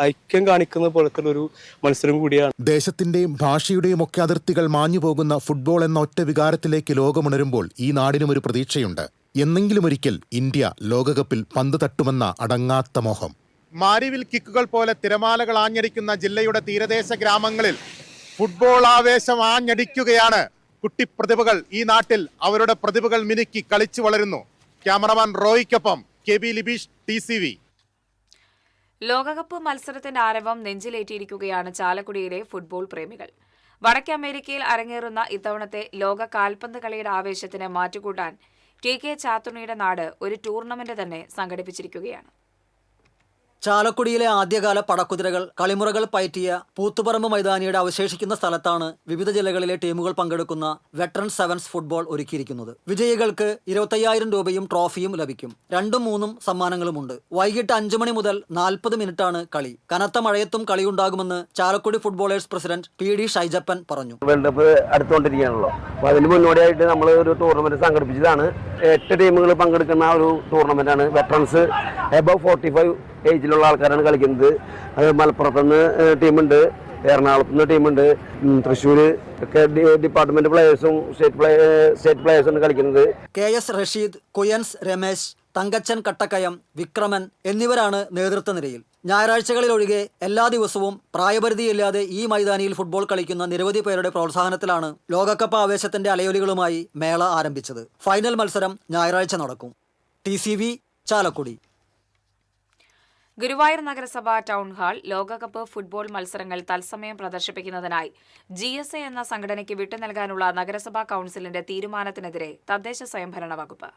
ഐക്യം കാണിക്കുന്ന പോലത്തെ ഒരു മത്സരം കൂടിയാണ്. ദേശത്തിന്റെയും ഭാഷയുടെയും ഒക്കെ അതിർത്തികൾ മാഞ്ഞു പോകുന്ന ഫുട്ബോൾ എന്ന ഒറ്റ വികാരത്തിലേക്ക് ലോകമുണരുമ്പോൾ ഈ നാടിനും ഒരു പ്രതീക്ഷയുണ്ട്. എന്നെങ്കിലും ഒരിക്കൽ ഇന്ത്യ ലോകകപ്പിൽ പന്ത് തട്ടുമെന്ന അടങ്ങാത്ത മോഹം. മാരിവിൽ കിക്കുകൾ പോലെ തിരമാലകൾ ആഞ്ഞടിക്കുന്ന ജില്ലയുടെ തീരദേശ ഗ്രാമങ്ങളിൽ ഫുട്ബോൾ ആവേശം ആഞ്ഞടിക്കുകയാണ്. കുട്ടിപ്രതിഭകൾ ഈ നാട്ടിൽ അവരുടെ പ്രതിഭകൾ മിനുക്കി കളിച്ചു വളരുന്നു. ക്യാമറമാൻ റോയിക്കൊപ്പം KB ലിബീഷ്, TCV. ലോകകപ്പ് മത്സരത്തിന്റെ ആരവം നെഞ്ചിലേറ്റിയിരിക്കുകയാണ് ചാലക്കുടിയിലെ ഫുട്ബോൾ പ്രേമികൾ. വടക്കേ അമേരിക്കയിൽ അരങ്ങേറുന്ന ഇത്തവണത്തെ ലോക കാൽപന്ത് കളിയുടെ ആവേശത്തിന് മാറ്റുകൂട്ടാൻ TK ചാത്തുണ്ണിയുടെ നാട് ഒരു ടൂർണമെന്റ് തന്നെ സംഘടിപ്പിച്ചിരിക്കുകയാണ്. ചാലക്കുടിയിലെ ആദ്യകാല പടക്കുതിരകൾ കളിമുറകൾ പയറ്റിയ പൂത്തുപറമ്പ് മൈതാനിയുടെ അവശേഷിക്കുന്ന സ്ഥലത്താണ് വിവിധ ജില്ലകളിലെ ടീമുകൾ പങ്കെടുക്കുന്ന വെറ്ററൻ സെവൻസ് ഫുട്ബോൾ ഒരുക്കിയിരിക്കുന്നത്. വിജയികൾക്ക് 25,000 രൂപയും ട്രോഫിയും ലഭിക്കും. 2-3 സമ്മാനങ്ങളുമുണ്ട്. വൈകിട്ട് 5 മണി മുതൽ 40 മിനിറ്റാണ് കളി. കനത്ത മഴയത്തും കളിയുണ്ടാകുമെന്ന് Chalakudy footballers president PD Shaijappan പറഞ്ഞു. വേൾഡ് കപ്പ് അടുത്തുകൊണ്ടിരിക്കുകയാണല്ലോ. അപ്പോൾ അതിന് മുന്നോടിയായിട്ട് നമ്മൾ ഒരു ടൂർണമെന്റ് സംഘടിപ്പിച്ചതാണ്. 8 ടീമുകൾ പങ്കെടുക്കുന്ന ഒരു ടൂർണമെന്റാണ്. വെറ്ററൻസ് എബവ് 45 ഏജിലുള്ള ആൾക്കാരാണ് കളിക്കുന്നത്. മലപ്പുറത്തുനിന്ന് ടീമുണ്ട്, എറണാകുളത്തുനിന്ന് ടീമുണ്ട്, തൃശ്ശൂർ ഒക്കെ ഡിപ്പാർട്ട്മെന്റ് പ്ലേയേഴ്സും സ്റ്റേറ്റ് പ്ലേയേഴ്സും കളിക്കുന്നത്. KS റഷീദ്, കുയൻസ് രമേശ്, തങ്കച്ചൻ കട്ടക്കയം, വിക്രമൻ എന്നിവരാണ് നേതൃത്വ നിരയിൽ. ഞായറാഴ്ചകളിലൊഴികെ എല്ലാ ദിവസവും പ്രായപരിധിയില്ലാതെ ഈ മൈതാനിയിൽ ഫുട്ബോൾ കളിക്കുന്ന നിരവധി പേരുടെ പ്രോത്സാഹനത്തിലാണ് ലോകകപ്പ് ആവേശത്തിന്റെ അലയൊലികളുമായി മേള ആരംഭിച്ചത്. ഫൈനൽ മത്സരം ഞായറാഴ്ച നടക്കും. TCV ചാലക്കുടി. ഗുരുവായൂർ നഗരസഭ ടൗൺ ഹാൾ ലോകകപ്പ് ഫുട്ബോൾ മത്സരങ്ങൾ തത്സമയം പ്രദർശിപ്പിക്കുന്നതിനായി GSA എന്ന സംഘടനയ്ക്ക് വിട്ടുനൽകാനുള്ള നഗരസഭാ കൌൺസിലിന്റെ തീരുമാനത്തിനെതിരെ തദ്ദേശ സ്വയംഭരണ വകുപ്പ്.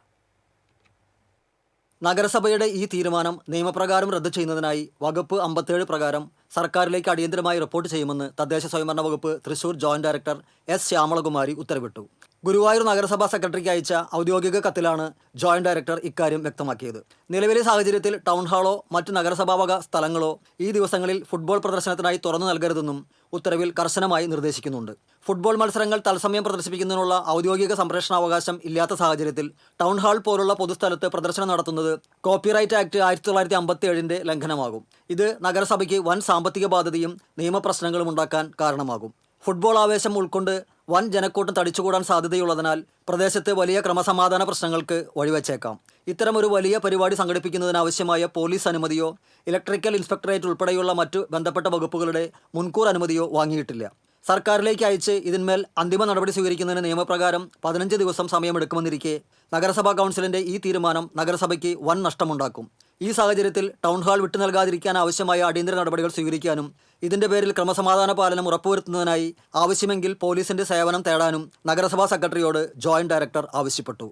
നഗരസഭയുടെ ഈ തീരുമാനം നിയമപ്രകാരം റദ്ദു ചെയ്യുന്നതിനായി വകുപ്പ് 57 പ്രകാരം സർക്കാരിലേക്ക് അടിയന്തരമായി റിപ്പോർട്ട് ചെയ്യുമെന്ന് തദ്ദേശ സ്വയംഭരണ വകുപ്പ് Thrissur joint director S Syamalakumari ഉത്തരവിട്ടു. ഗുരുവായൂർ നഗരസഭാ സെക്രട്ടറിക്ക് അയച്ച ഔദ്യോഗിക കത്തിലാണ് ജോയിന്റ് ഡയറക്ടർ ഇക്കാര്യം വ്യക്തമാക്കിയത്. നിലവിലെ സാഹചര്യത്തിൽ ടൗൺ ഹാളോ മറ്റ് നഗരസഭാവക സ്ഥലങ്ങളോ ഈ ദിവസങ്ങളിൽ ഫുട്ബോൾ പ്രദർശനത്തിനായി തുറന്നു നൽകരുതെന്നും ഉത്തരവിൽ കർശനമായി നിർദ്ദേശിക്കുന്നുണ്ട്. ഫുട്ബോൾ മത്സരങ്ങൾ തത്സമയം പ്രദർശിപ്പിക്കുന്നതിനുള്ള ഔദ്യോഗിക സംപ്രേഷണാവകാശം ഇല്ലാത്ത സാഹചര്യത്തിൽ ടൗൺ ഹാൾ പോലുള്ള പൊതുസ്ഥലത്ത് പ്രദർശനം നടത്തുന്നത് കോപ്പിറൈറ്റ് ആക്ട് 1957 ലംഘനമാകും. ഇത് നഗരസഭയ്ക്ക് വൻ സാമ്പത്തിക ബാധ്യതയും നിയമപ്രശ്നങ്ങളും ഉണ്ടാക്കാൻ കാരണമാകും. ഫുട്ബോൾ ആവേശം ഉൾക്കൊണ്ട് വൻ ജനക്കൂട്ടം തടിച്ചുകൂടാൻ സാധ്യതയുള്ളതിനാൽ പ്രദേശത്ത് വലിയ ക്രമസമാധാന പ്രശ്നങ്ങൾക്ക് വഴിവെച്ചേക്കാം. ഇത്തരമൊരു വലിയ പരിപാടി സംഘടിപ്പിക്കുന്നതിനാവശ്യമായ പോലീസ് അനുമതിയോ ഇലക്ട്രിക്കൽ ഇൻസ്പെക്ടറേറ്റ് ഉൾപ്പെടെയുള്ള മറ്റു ബന്ധപ്പെട്ട വകുപ്പുകളുടെ മുൻകൂർ അനുമതിയോ വാങ്ങിയിട്ടില്ല. സർക്കാരിലേക്ക് അയച്ച് ഇതിന്മേൽ അന്തിമ നടപടി സ്വീകരിക്കുന്നതിന് നിയമപ്രകാരം 15 ദിവസം സമയമെടുക്കുമെന്നിരിക്കെ നഗരസഭാ കൗൺസിലിന്റെ ഈ തീരുമാനം നഗരസഭയ്ക്ക് വൻ നഷ്ടമുണ്ടാക്കും. ഈ സാഹചര്യത്തിൽ ടൗൺ ഹാൾ വിട്ടു നൽകാതിരിക്കാൻ ആവശ്യമായ അടിയന്തര നടപടികൾ സ്വീകരിക്കാനും ഇതിന്റെ പേരിൽ ക്രമസമാധാന പാലനം ഉറപ്പുവരുത്തുന്നതിനായി ആവശ്യമെങ്കിൽ പോലീസിന്റെ സേവനം തേടാനും നഗരസഭാ സെക്രട്ടറിയോട് ജോയിന്റ് ഡയറക്ടർ ആവശ്യപ്പെട്ടു.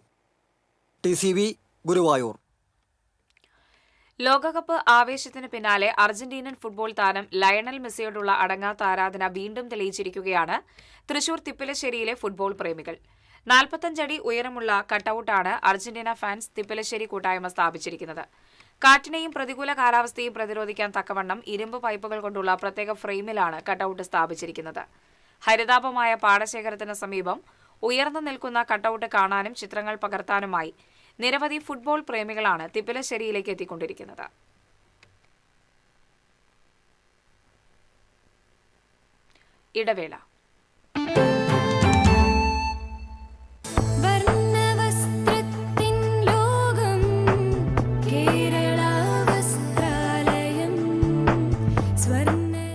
TCV ഗുരുവായൂർ. ലോകകപ്പ് ആവേശത്തിന് പിന്നാലെ അർജന്റീനൻ ഫുട്ബോൾ താരം ലയണൽ മെസ്സിയോടുള്ള അടങ്ങാത്ത ആരാധന വീണ്ടും തെളിയിച്ചിരിക്കുകയാണ് തൃശൂർ തിപ്പലശ്ശേരിയിലെ ഫുട്ബോൾ പ്രേമികൾ. 45 അടി ഉയരമുള്ള കട്ടൌട്ടാണ് അർജന്റീന ഫാൻസ് തിപ്പലശ്ശേരി കൂട്ടായ്മ സ്ഥാപിച്ചിരിക്കുന്നത്. കാറ്റിനെയും പ്രതികൂല കാലാവസ്ഥയും പ്രതിരോധിക്കാൻ തക്കവണ്ണം ഇരുമ്പ് പൈപ്പുകൾ കൊണ്ടുള്ള പ്രത്യേക ഫ്രെയിമിലാണ് കട്ടൌട്ട് സ്ഥാപിച്ചിരിക്കുന്നത്. ഹരിതാപമായ പാടശേഖരത്തിന് സമീപം ഉയർന്നു നിൽക്കുന്ന കട്ടൌട്ട് കാണാനും ചിത്രങ്ങൾ പകർത്താനുമായി നിരവധി ഫുട്ബോൾ പ്രേമികളാണ് തിപ്പലശ്ശേരിയിലേക്ക് എത്തിക്കൊണ്ടിരിക്കുന്നത്. ഇടവേള.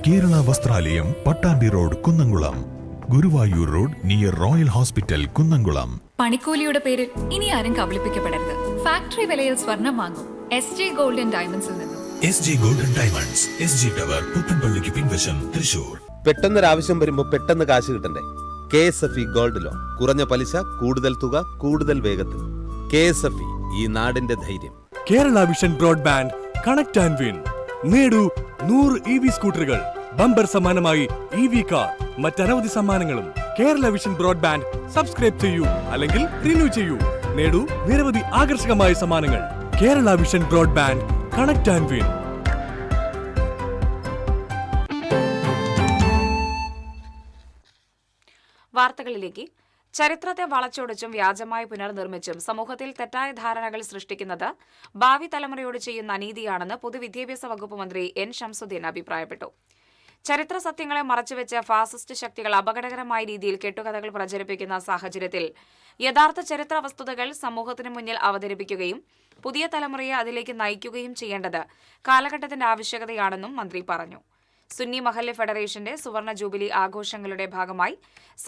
Kerala Vasthralayam, Pattambi road, Kunnamkulam. Guruvayur road near royal hospital, Kunnamkulam. പണിക്കൂലിയുടെ പേരിൽ ഇനി ആരും കബളിപ്പിക്കപ്പെടരുത്. ഫാക്ടറി വിലയിൽ സ്വർണം വാങ്ങും SJ ഗോൾഡൻ ഡയമണ്ട്സിൽ നിന്നും. SJ golden diamonds, SG tower, പുത്തൻപള്ളിക്ക് പിൻവശം, തൃശൂർ. പെട്ടെന്നൊരാവശ്യം വരുമ്പോൾ പെട്ടെന്ന് കാശ് കിട്ടണ്ടേ? KSFE gold loan. കുറഞ്ഞ പലിശ, കൂടുതൽ തുക, കൂടുതൽ വേഗത്തിൽ. KSFE, ഈ നാടിന്റെ ധൈര്യം. Kerala vision broadband, connect and win. നേടൂ 100 EV സ്കൂട്ടറുകൾ, ബമ്പർ സമ്മാനമായി EV കാർ, മറ്റനവധി സമ്മാനങ്ങളും. കേരള വിഷൻ ബ്രോഡ്ബാൻഡ് സബ്സ്ക്രൈബ് ചെയ്യൂ, അല്ലെങ്കിൽ റിന്യൂ ചെയ്യൂ. നേടൂ നിരവധി ആകർഷകമായ സമ്മാനങ്ങൾ. Kerala vision broadband, connect and win. വാർത്തകളിലേക്ക്. ചരിത്രത്തെ വളച്ചൊടിച്ചും വ്യാജമായി പുനർനിർമ്മിച്ചും സമൂഹത്തിൽ തെറ്റായ ധാരണകൾ സൃഷ്ടിക്കുന്നത് ഭാവി തലമുറയോട് ചെയ്യുന്ന അനീതിയാണെന്ന് പൊതുവിദ്യാഭ്യാസ വകുപ്പ് മന്ത്രി N. ഷംസുദ്ദീൻ അഭിപ്രായപ്പെട്ടു. ചരിത്ര സത്യങ്ങളെ മറച്ചുവെച്ച് ഫാസിസ്റ്റ് ശക്തികൾ അപകടകരമായ രീതിയിൽ കെട്ടുകഥകൾ പ്രചരിപ്പിക്കുന്ന സാഹചര്യത്തിൽ യഥാർത്ഥ ചരിത്ര വസ്തുതകൾ സമൂഹത്തിന് മുന്നിൽ അവതരിപ്പിക്കുകയും പുതിയ തലമുറയെ അതിലേക്ക് നയിക്കുകയും ചെയ്യേണ്ടത് കാലഘട്ടത്തിന്റെ ആവശ്യകതയാണെന്നും മന്ത്രി പറഞ്ഞു. സുന്നി മഹല്ല് ഫെഡറേഷന്റെ സുവർണ ജൂബിലി ആഘോഷങ്ങളുടെ ഭാഗമായി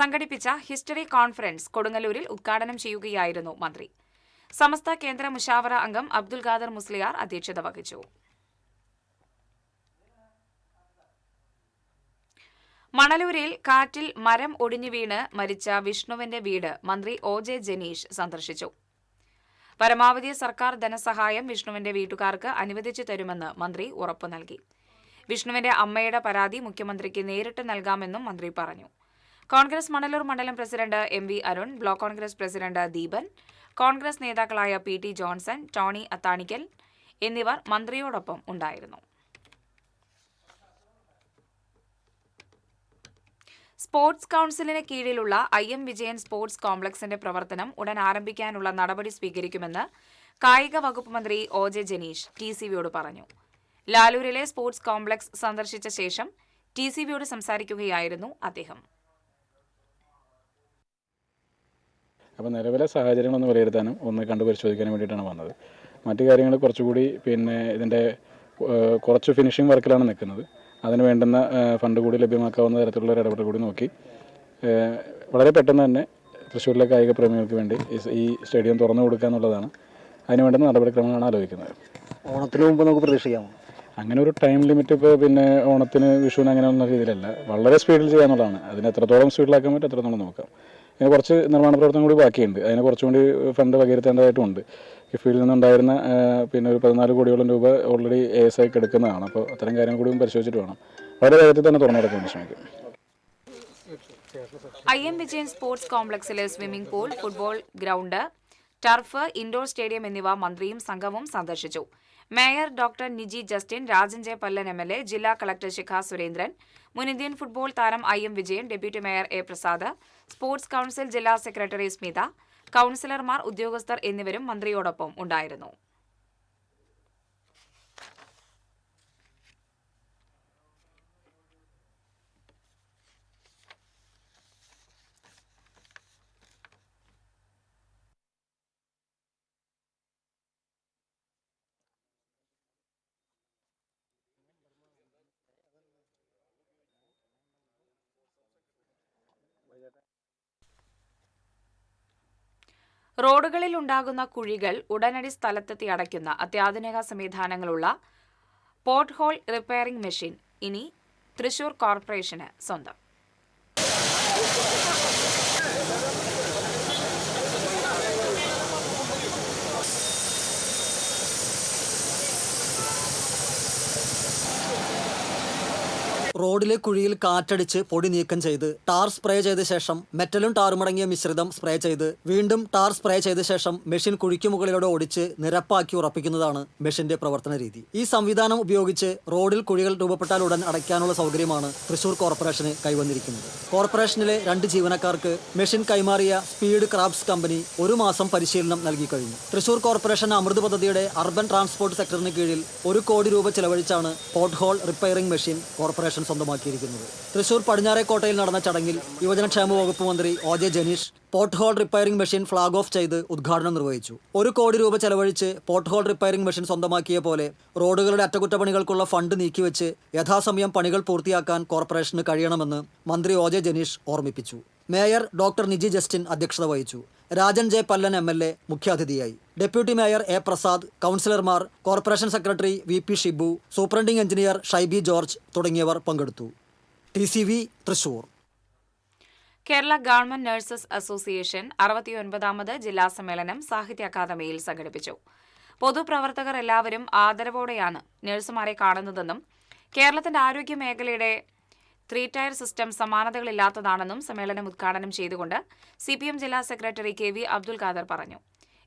സംഘടിപ്പിച്ച ഹിസ്റ്ററി കോൺഫറൻസ് കൊടുങ്ങല്ലൂരിൽ ഉദ്ഘാടനം ചെയ്യുകയായിരുന്നു മന്ത്രി. സമസ്ത കേന്ദ്ര മുഷാവറ അംഗം അബ്ദുൽ ഖാദർ മുസ്ലിയാർ അധ്യക്ഷത വഹിച്ചു. മണലൂരിൽ കാറ്റിൽ മരം ഒടിഞ്ഞു വീണ് മരിച്ച വിഷ്ണുവിന്റെ വീട് മന്ത്രി OJ ജനീഷ് സന്ദർശിച്ചു. പരമാവധി സർക്കാർ ധനസഹായം വിഷ്ണുവിന്റെ വീട്ടുകാർക്ക് അനുവദിച്ചു തരുമെന്ന് മന്ത്രി ഉറപ്പു നൽകി. വിഷ്ണുവിന്റെ അമ്മയുടെ പരാതി മുഖ്യമന്ത്രിക്ക് നേരിട്ട് നൽകാമെന്നും മന്ത്രി പറഞ്ഞു. കോൺഗ്രസ് മണലൂർ മണ്ഡലം president MV Arun, block Congress president Deepan, Congress നേതാക്കളായ PT ജോൺസൺ, ടോണി അത്താണിക്കൽ എന്നിവർ മന്ത്രിയോടൊപ്പം ഉണ്ടായിരുന്നു. സ്പോർട്സ് കൌൺസിലിന് കീഴിലുള്ള IM വിജയൻ സ്പോർട്സ് കോംപ്ലക്സിന്റെ പ്രവർത്തനം ഉടൻ ആരംഭിക്കാനുള്ള നടപടി സ്വീകരിക്കുമെന്ന് കായിക വകുപ്പ് മന്ത്രി OJ ജനീഷ് TCVയോട് പറഞ്ഞു. ലാലൂരിലെ സ്പോർട്സ് കോംപ്ലക്സ് സന്ദർശിച്ച ശേഷം TCVയോട് സംസാരിക്കുകയായിരുന്നു അദ്ദേഹം. അപ്പോൾ നിലവിലെ സാഹചര്യങ്ങളൊന്ന് വിലയിരുത്താനും ഒന്ന് കണ്ടുപരിശോധിക്കാനും വേണ്ടിയിട്ടാണ് വന്നത്. മറ്റു കാര്യങ്ങൾ കുറച്ചുകൂടി ഇതിൻ്റെ കുറച്ച് ഫിനിഷിംഗ് വർക്കിലാണ് നിൽക്കുന്നത്. അതിന് വേണ്ടുന്ന ഫണ്ട് കൂടി ലഭ്യമാക്കാവുന്ന തരത്തിലുള്ള ഒരു ഇടപെടൽ കൂടി നോക്കി വളരെ പെട്ടെന്ന് തന്നെ തൃശ്ശൂരിലെ കായിക പ്രേമികൾക്ക് വേണ്ടി ഈ സ്റ്റേഡിയം തുറന്നു കൊടുക്കുക എന്നുള്ളതാണ്. അതിന് വേണ്ടുന്ന നടപടിക്രമങ്ങളാണ് ആലോചിക്കുന്നത്. ഓണത്തിന് മുമ്പ് നമുക്ക് പ്രതീക്ഷിക്കാമോ? അങ്ങനെ ഒരു ടൈം ലിമിറ്റ് ഇപ്പോൾ ഓണത്തിന് വിഷുവിന് അങ്ങനെയുള്ള രീതിയിലല്ല, വളരെ സ്പീഡിൽ ചെയ്യാന്നുള്ളതാണ്. അതിന് എത്രത്തോളം സ്പീഡിലാക്കാൻ പറ്റും അത്രത്തോളം നോക്കാം. ഇതിന് കുറച്ച് നിർമ്മാണ പ്രവർത്തനം കൂടി ബാക്കിയുണ്ട്. അതിന് കുറച്ചും കൂടി ഫണ്ട് വകയിരുത്തേണ്ടതായിട്ടുമുണ്ട്. കിഫ്ബിയിൽ നിന്നുണ്ടായിരുന്ന ഒരു 14 കോടിയോളം രൂപ ഓൾറെഡി ASI എടുക്കുന്നതാണ്. അപ്പോൾ അത്തരം കാര്യങ്ങൾ കൂടി പരിശോധിച്ചിട്ട് വേണം. വളരെ വേഗത്തിൽ തന്നെ തുറന്നു കൊടുക്കാൻ ശ്രമിക്കും. IM വിജയൻ സ്പോർട്സ് കോംപ്ലക്സിലെ swimming pool, football ground, turf, indoor stadium എന്നിവ മന്ത്രിയും സംഘവും സന്ദർശിച്ചു. Mayor doctor Niji Justin, Rajan J Pallan MLA, ജില്ലാ കളക്ടർ ശിഖ സുരേന്ദ്രൻ, മുൻ ഇന്ത്യൻ ഫുട്ബോൾ താരം IM Vijayan, deputy mayor A. Prasad, sports council ജില്ലാ സെക്രട്ടറി സ്മിത, കൌൺസിലർമാർ, ഉദ്യോഗസ്ഥർ എന്നിവരും മന്ത്രിയോടൊപ്പം ഉണ്ടായിരുന്നു. റോഡുകളിൽ ഉണ്ടാകുന്ന കുഴികൾ ഉടനടി സ്ഥലത്തെത്തി അടയ്ക്കുന്ന അത്യാധുനിക സംവിധാനങ്ങളുള്ള പോർട്ട് ഹോൾ റിപ്പയറിംഗ് മെഷീൻ ഇനി തൃശൂർ കോർപ്പറേഷന് സ്വന്തം. റോഡിലെ കുഴിയിൽ കാറ്റടിച്ച് പൊടി നീക്കം ചെയ്ത് ടാർ സ്പ്രേ ചെയ്ത ശേഷം മെറ്റലും ടാറുമടങ്ങിയ മിശ്രിതം സ്പ്രേ ചെയ്ത് വീണ്ടും ടാർ സ്പ്രേ ചെയ്ത ശേഷം മെഷീൻ കുഴിക്ക് മുകളിലൂടെ ഓടിച്ച് നിരപ്പാക്കി ഉറപ്പിക്കുന്നതാണ് മെഷീന്റെ പ്രവർത്തന രീതി. ഈ സംവിധാനം ഉപയോഗിച്ച് റോഡിൽ കുഴികൾ രൂപപ്പെട്ടാൽ ഉടൻ അടയ്ക്കാനുള്ള സൗകര്യമാണ് തൃശൂർ കോർപ്പറേഷന് കൈവന്നിരിക്കുന്നത്. കോർപ്പറേഷനിലെ 2 ജീവനക്കാർക്ക് മെഷീൻ കൈമാറിയ സ്പീഡ് ക്രാഫ്റ്റ്സ് കമ്പനി 1 മാസം പരിശീലനം നൽകി കഴിഞ്ഞു. തൃശൂർ കോർപ്പറേഷൻ അമൃത് പദ്ധതിയുടെ അർബൻ ട്രാൻസ്പോർട്ട് സെക്ടറിന് കീഴിൽ 1 കോടി രൂപ ചെലവഴിച്ചാണ് port hole repairing machine corporation സ്വന്തമാക്കിയിരിക്കുന്നത്. തൃശൂർ പടിഞ്ഞാറേക്കോട്ടയിൽ നടന്ന ചടങ്ങിൽ യുവജനക്ഷേമ വകുപ്പ് മന്ത്രി OJ Janeesh port hole repairing machine flag off ചെയ്ത് ഉദ്ഘാടനം നിർവഹിച്ചു. 1 കോടി രൂപ ചെലവഴിച്ച് പോർട്ട് ഹോൾ റിപ്പയറിംഗ് മെഷീൻ സ്വന്തമാക്കിയ പോലെ റോഡുകളുടെ അറ്റകുറ്റപ്പണികൾക്കുള്ള ഫണ്ട് നീക്കിവെച്ച് യഥാസമയം പണികൾ പൂർത്തിയാക്കാൻ കോർപ്പറേഷന് കഴിയണമെന്ന് മന്ത്രി OJ ജനീഷ് ഓർമ്മിപ്പിച്ചു. മേയർ ഡോക്ടർ നിജി ജസ്റ്റിൻ അധ്യക്ഷത വഹിച്ചു. രാജൻ ജെ പല്ലൻ MLA മുഖ്യാതിഥിയായി. ഡെപ്യൂട്ടി മേയർ A പ്രസാദ്, കൗൺസിലർമാർ, corporation secretary VP Shibu, superintending engineer Shaibi George തുടങ്ങിയവർ പങ്കെടുത്തു. TCV Thrissur. Kerala government nurses association 69ാമത് ജില്ലാ സമ്മേളനം സാഹിത്യ അക്കാദമിയിൽ സംഘടിപ്പിച്ചു. പൊതുപ്രവർത്തകർ എല്ലാവരും ആദരവോടെയാണ് നഴ്സുമാരെ കാണുന്നതെന്നും കേരളത്തിന്റെ ആരോഗ്യ മേഖലയുടെ 3-ടയർ സിസ്റ്റം സമാനതകളില്ലാത്തതാണെന്നും സമ്മേളനം ഉദ്ഘാടനം ചെയ്തുകൊണ്ട് CPM ജില്ലാ സെക്രട്ടറി KV അബ്ദുൽ ഖാദർ പറഞ്ഞു.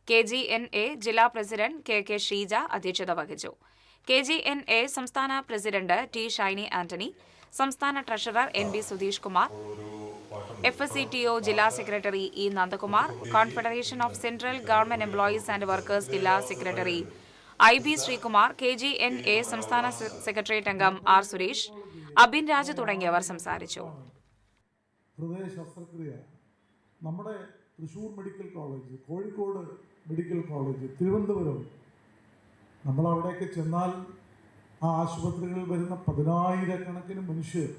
KGNA ജില്ലാ പ്രസിഡന്റ് KK ഷീജ അധ്യക്ഷത വഹിച്ചു. KGNA സംസ്ഥാന പ്രസിഡന്റ് T ഷൈനി ആന്റണി, സംസ്ഥാന treasurer NB Sudheesh Kumar, FSCTO ജില്ലാ സെക്രട്ടറി E Nandakumar, confederation of central government employees and workers ജില്ലാ സെക്രട്ടറി IB ശ്രീകുമാർ, KGNA സംസ്ഥാന സെക്രട്ടേറിയറ്റ് അംഗം R സുരേഷ്, അബിൻ രാജ് തുടങ്ങിയവർ സംസാരിച്ചു. ഹൃദയ ശസ്ത്രക്രിയ നമ്മുടെ Thrissur medical college, Kozhikode medical college, Thiruvananthapuram, നമ്മളവിടെയൊക്കെ ചെന്നാൽ ആ ആശുപത്രികളിൽ വരുന്ന 10,000-കണക്കിന് മനുഷ്യർ,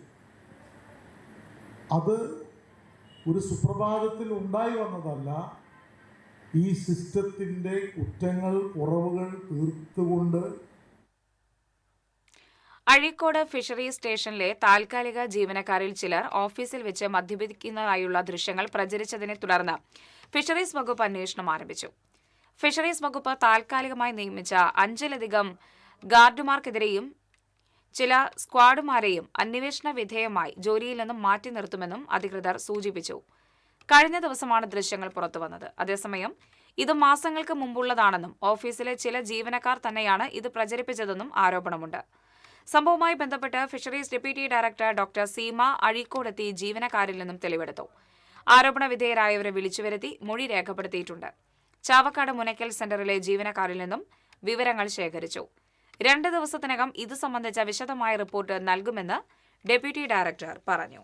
അത് ഒരു സുപ്രഭാതത്തിൽ ഉണ്ടായി വന്നതല്ല. ഈ സിസ്റ്റത്തിൻ്റെ കുറ്റങ്ങൾ, കുറവുകൾ തീർത്തുകൊണ്ട് അഴീക്കോട് ഫിഷറീസ് സ്റ്റേഷനിലെ താൽക്കാലിക ജീവനക്കാരിൽ ചിലർ ഓഫീസിൽ വെച്ച് മദ്യപിക്കുന്നതായുള്ള ദൃശ്യങ്ങൾ പ്രചരിച്ചതിനെ തുടർന്ന് ഫിഷറീസ് വകുപ്പ് അന്വേഷണം ആരംഭിച്ചു. ഫിഷറീസ് വകുപ്പ് താൽക്കാലികമായി നിയമിച്ച 5-ലധികം ഗാർഡുമാർക്കെതിരെയും ചില സ്ക്വാഡുമാരെയും അന്വേഷണ വിധേയമായി ജോലിയിൽ നിന്നും മാറ്റി നിർത്തുമെന്നും അധികൃതർ സൂചിപ്പിച്ചു. കഴിഞ്ഞ ദിവസമാണ് ദൃശ്യങ്ങൾ പുറത്തുവന്നത്. അതേസമയം ഇത് മാസങ്ങൾക്ക് മുമ്പുള്ളതാണെന്നും ഓഫീസിലെ ചില ജീവനക്കാർ തന്നെയാണ് ഇത് പ്രചരിപ്പിച്ചതെന്നും ആരോപണമുണ്ട്. സംഭവവുമായി ബന്ധപ്പെട്ട് fisheries deputy director doctor Seema അഴീക്കോടെത്തി ജീവനക്കാരിൽ നിന്നും തെളിവെടുത്തു. ആരോപണ വിധേയരായവരെ വിളിച്ചുവരുത്തി മൊഴി രേഖപ്പെടുത്തിയിട്ടുണ്ട്. ചാവക്കാട് മുനക്കൽ സെന്ററിലെ ജീവനക്കാരിൽ നിന്നും വിവരങ്ങൾ ശേഖരിച്ചു. 2 ദിവസത്തിനകം ഇത് സംബന്ധിച്ച വിശദമായ റിപ്പോർട്ട് നൽകുമെന്ന് ഡെപ്യൂട്ടി ഡയറക്ടർ പറഞ്ഞു.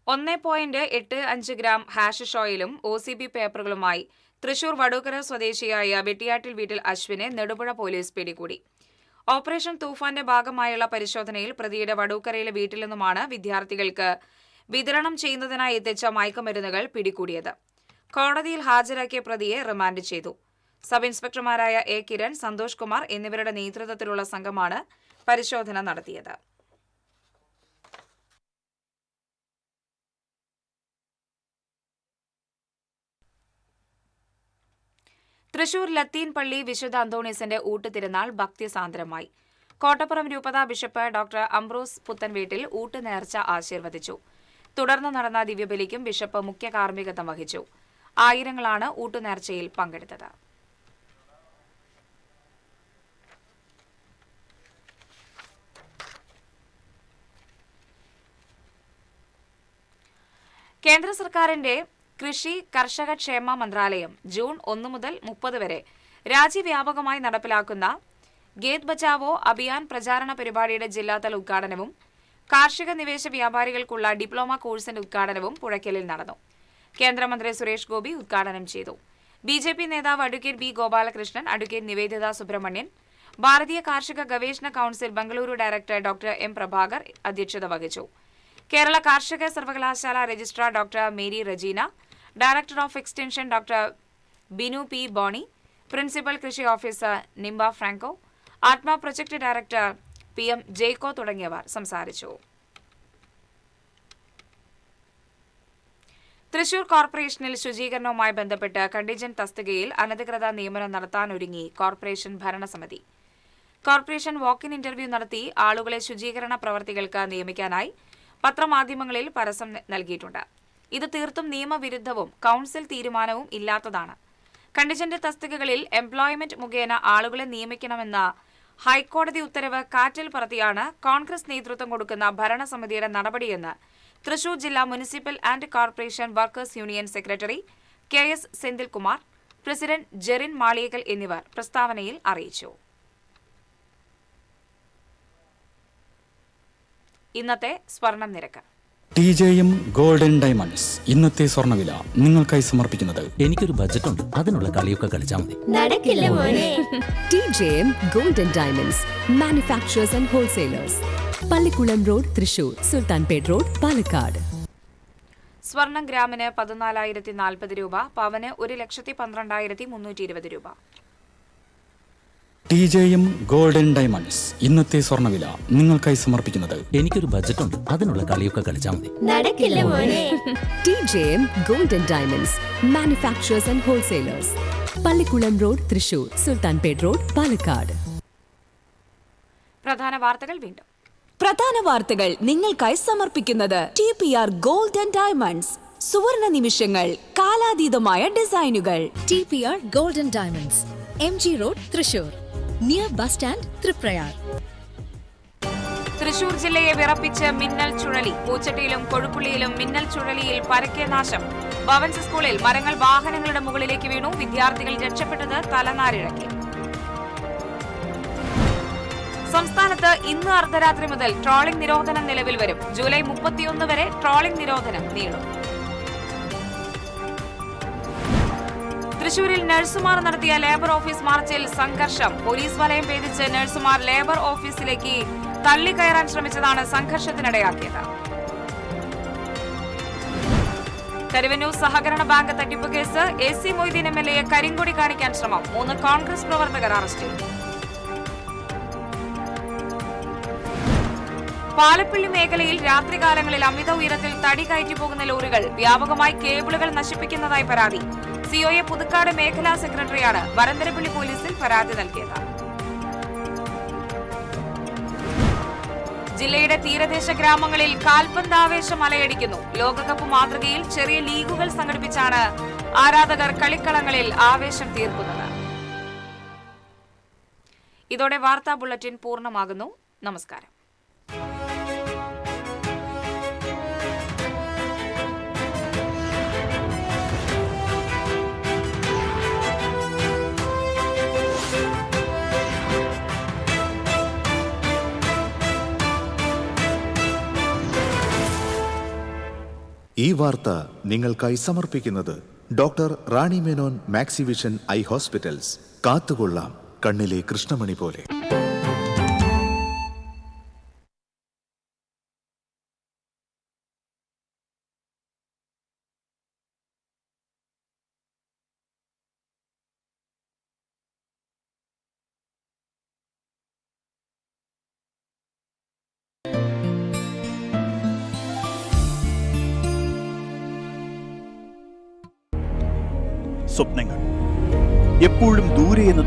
.85 ഗ്രാം ഹാഷിഷ് ഓയിലും OCB പേപ്പറുകളുമായി തൃശൂർ വടൂക്കര സ്വദേശിയായ വെട്ടിയാട്ടിൽ വീട്ടിൽ അശ്വിനെ നെടുപുഴ പോലീസ് പിടികൂടി. ഓപ്പറേഷൻ തൂഫാന്റെ ഭാഗമായുള്ള പരിശോധനയിൽ പ്രതിയുടെ വടൂക്കരയിലെ വീട്ടിൽ നിന്നുമാണ് വിദ്യാർത്ഥികൾക്ക് വിതരണം ചെയ്യുന്നതിനായി എത്തിച്ച മയക്കുമരുന്നുകൾ പിടികൂടിയത്. കോടതിയിൽ ഹാജരാക്കിയ പ്രതിയെ റിമാൻഡ് ചെയ്തു. സബ് ഇൻസ്പെക്ടർമാരായ A കിരൺ, സന്തോഷ് കുമാർ എന്നിവരുടെ നേതൃത്വത്തിലുള്ള സംഘമാണ് പരിശോധന നടത്തിയത്. തൃശൂർ ലത്തീൻ പള്ളി വിശുദ്ധ അന്തോണീസിന്റെ ഊട്ടുതിരുനാൾ ഭക്തിസാന്ദ്രമായി. കോട്ടപ്പുറം രൂപതാ ബിഷപ്പ് ഡോക്ടർ അംബ്രോസ് പുത്തൻവീട്ടിൽ ഊട്ടുനേർച്ച ആശീർവദിച്ചു. തുടർന്ന് നടന്ന ദിവ്യബലിക്കും ബിഷപ്പ് മുഖ്യ കാർമ്മികത്വം വഹിച്ചു. ആയിരങ്ങളാണ് ഊട്ടുനേർച്ചയിൽ പങ്കെടുത്തത്. കേന്ദ്ര സർക്കാരിന്റെ കൃഷി കർഷക ക്ഷേമ മന്ത്രാലയം ജൂൺ 1 മുതൽ 30 വരെ രാജ്യവ്യാപകമായി നടപ്പിലാക്കുന്ന ഗേത് ബച്ചാവോ അഭിയാൻ പ്രചാരണ പരിപാടിയുടെ ജില്ലാതല ഉദ്ഘാടനവും കാർഷിക നിവേശ വ്യാപാരികൾക്കുള്ള ഡിപ്ലോമ കോഴ്സിന്റെ ഉദ്ഘാടനവും പുഴയ്ക്കലിൽ നടന്നു. കേന്ദ്രമന്ത്രി സുരേഷ് ഗോപി ഉദ്ഘാടനം ചെയ്തു. BJP നേതാവ് advocate B Gopalakrishnan, advocate Nivedita Subrahmanyan, ഭാരതീയ കാർഷിക ഗവേഷണ council Bengaluru director doctor M Prabhakar അധ്യക്ഷത വഹിച്ചു. കേരള കാർഷിക സർവകലാശാല registrar doctor Mary Regina, director of extension doctor Binu P Boney, principal കൃഷി officer Nimba Franco, ATMA project director PM Jacko തുടങ്ങിയവർ സംസാരിച്ചു. തൃശൂർ കോർപ്പറേഷനിൽ ശുചീകരണവുമായി ബന്ധപ്പെട്ട് കണ്ടിജന്റ് തസ്തികയിൽ അനധികൃത നിയമനം നടത്താനൊരുങ്ങി കോർപ്പറേഷൻ ഭരണസമിതി. കോർപ്പറേഷൻ വാക്ക്-ഇൻ ഇന്റർവ്യൂ നടത്തി ആളുകളെ ശുചീകരണ പ്രവർത്തികൾക്ക് നിയമിക്കാനായി പത്രമാധ്യമങ്ങളിൽ പരസ്യം നൽകിയിട്ടുണ്ട്. ഇത് തീർത്തും നിയമവിരുദ്ധവും കൌൺസിൽ തീരുമാനവും ഇല്ലാത്തതാണ്. കണ്ടിജന്റ് തസ്തികകളിൽ എംപ്ലോയ്മെന്റ് മുഖേന ആളുകളെ നിയമിക്കണമെന്ന ഹൈക്കോടതി ഉത്തരവ് കാറ്റിൽ പറത്തിയാണ് കോൺഗ്രസ് നേതൃത്വം കൊടുക്കുന്ന ഭരണസമിതിയുടെ നടപടിയെന്ന് തൃശൂർ ജില്ലാ municipal and corporation workers union secretary KS Senthilkumar, president Jerin Maliyekkal എന്നിവർ പ്രസ്താവനയിൽ അറിയിച്ചു. ഇന്നത്തെ സ്വർണം നിരക്ക്. TJM ഗോൾഡൻ ഡയമണ്ട്സ് ഇന്നത്തെ സ്വർണ്ണവില നിങ്ങൾക്കായി സമർപ്പിക്കുന്നത്. എനിക്കൊരു ബജറ്റ് ഉണ്ട്, അതിനുള്ള കളിയൊക്കെ കളിച്ചാൽ മതി. നടക്കില്ല മോനെ. TJM golden diamonds manufacturers and wholesalers, Pallikulam road, Thrissur, Sulthanpet road, Palakkad. സ്വർണം ഗ്രാമിന് 14,040 രൂപ, പവന് 1,12,320 രൂപ. TJM ഗോൾഡൻ ഡയമണ്ട്സ് ഇന്നത്തെ സ്വർണ്ണവില നിങ്ങൾക്കായി സമർപ്പിക്കുന്നത്. എനിക്കൊരു ബജറ്റ് ഉണ്ട്, അതിനുള്ള കളിയൊക്കെ കളിച്ചാൽ മതി. നടക്കില്ല മോനെ. TJM golden diamonds manufacturers and wholesalers, Pallikulam road, Thrissur, Sulthanpet road, Palakkad. പ്രധാന വാർത്തകൾ വീണ്ടും. പ്രധാന വാർത്തകൾ നിങ്ങൾക്കായി സമർപ്പിക്കുന്നത് TPR ഗോൾഡ് ആൻഡ് ഡയമണ്ട്സ്. സുവർണ നിമിഷങ്ങൾ, കാലാതീതമായ ഡിസൈനുകൾ. TPR gold and diamonds, MG road, Thrissur, near bus stand, Triprayar. Thrissur ജില്ലയെ വിറപ്പിച്ച് മിന്നൽ ചുഴലി. പൂച്ചട്ടിയിലും കൊഴുപ്പുള്ളിയിലും മിന്നൽ ചുഴലിയിൽ പരക്കെ നാശം. ഭവൻസ് സ്കൂളിൽ മരങ്ങൾ വാഹനങ്ങളുടെ മുകളിലേക്ക് വീണു. വിദ്യാർത്ഥികൾ രക്ഷപ്പെട്ടത് തലനാരിഴക്കി. സംസ്ഥാനത്ത് ഇന്ന് അർദ്ധരാത്രി മുതൽ ട്രോളിംഗ് നിരോധനം നിലവിൽ വരും. ജൂലൈ 31 വരെ ട്രോളിംഗ് നിരോധനം നീളും. തൃശൂരിൽ നഴ്സുമാർ നടത്തിയ ലേബർ ഓഫീസ് മാർച്ചിൽ സംഘർഷം. പോലീസ് വലയം ഭേദിച്ച് നഴ്സുമാർ ലേബർ ഓഫീസിലേക്ക് തള്ളിക്കയറാൻ ശ്രമിച്ചതാണ് സംഘർഷത്തിനിടയാക്കിയത്. കരുവന്നൂർ സഹകരണ ബാങ്ക് തട്ടിപ്പ് കേസ്. AC മൊയ്തീൻ MLA കരിങ്കൊടി കാണിക്കാൻ ശ്രമം. 3 കോൺഗ്രസ് പ്രവർത്തകർ അറസ്റ്റിൽ. പാലപ്പള്ളി മേഖലയിൽ രാത്രികാലങ്ങളിൽ അമിത ഉയരത്തിൽ തടി കയറ്റി പോകുന്ന ലോറികൾ വ്യാപകമായി കേബിളുകൾ നശിപ്പിക്കുന്നതായി പരാതി. COA പുതുക്കാട് മേഖലാ സെക്രട്ടറിയാണ് വരന്തരപ്പള്ളി പോലീസിൽ പരാതി നൽകിയത്. ജില്ലയുടെ തീരദേശ ഗ്രാമങ്ങളിൽ കാൽപന്താവേശം അലയടിക്കുന്നു. ലോകകപ്പ് മാതൃകയിൽ ചെറിയ ലീഗുകൾ സംഘടിപ്പിച്ചാണ് ആരാധകർ കളിക്കളങ്ങളിൽ ആവേശം തീർക്കുന്നത്. ഇതോടെ വാർത്താ ബുള്ളറ്റിൻ പൂർണ്ണമാകുന്നു. നമസ്കാരം. ഈ വാർത്ത നിങ്ങൾക്കായി സമർപ്പിക്കുന്നത് doctor Rani Menon Maxivision I hospitals. കാത്തുകൊള്ളാം കണ്ണിലെ കൃഷ്ണമണി പോലെ. സ്വപ്നങ്ങൾ എപ്പോഴും ദൂരെ എന്ന്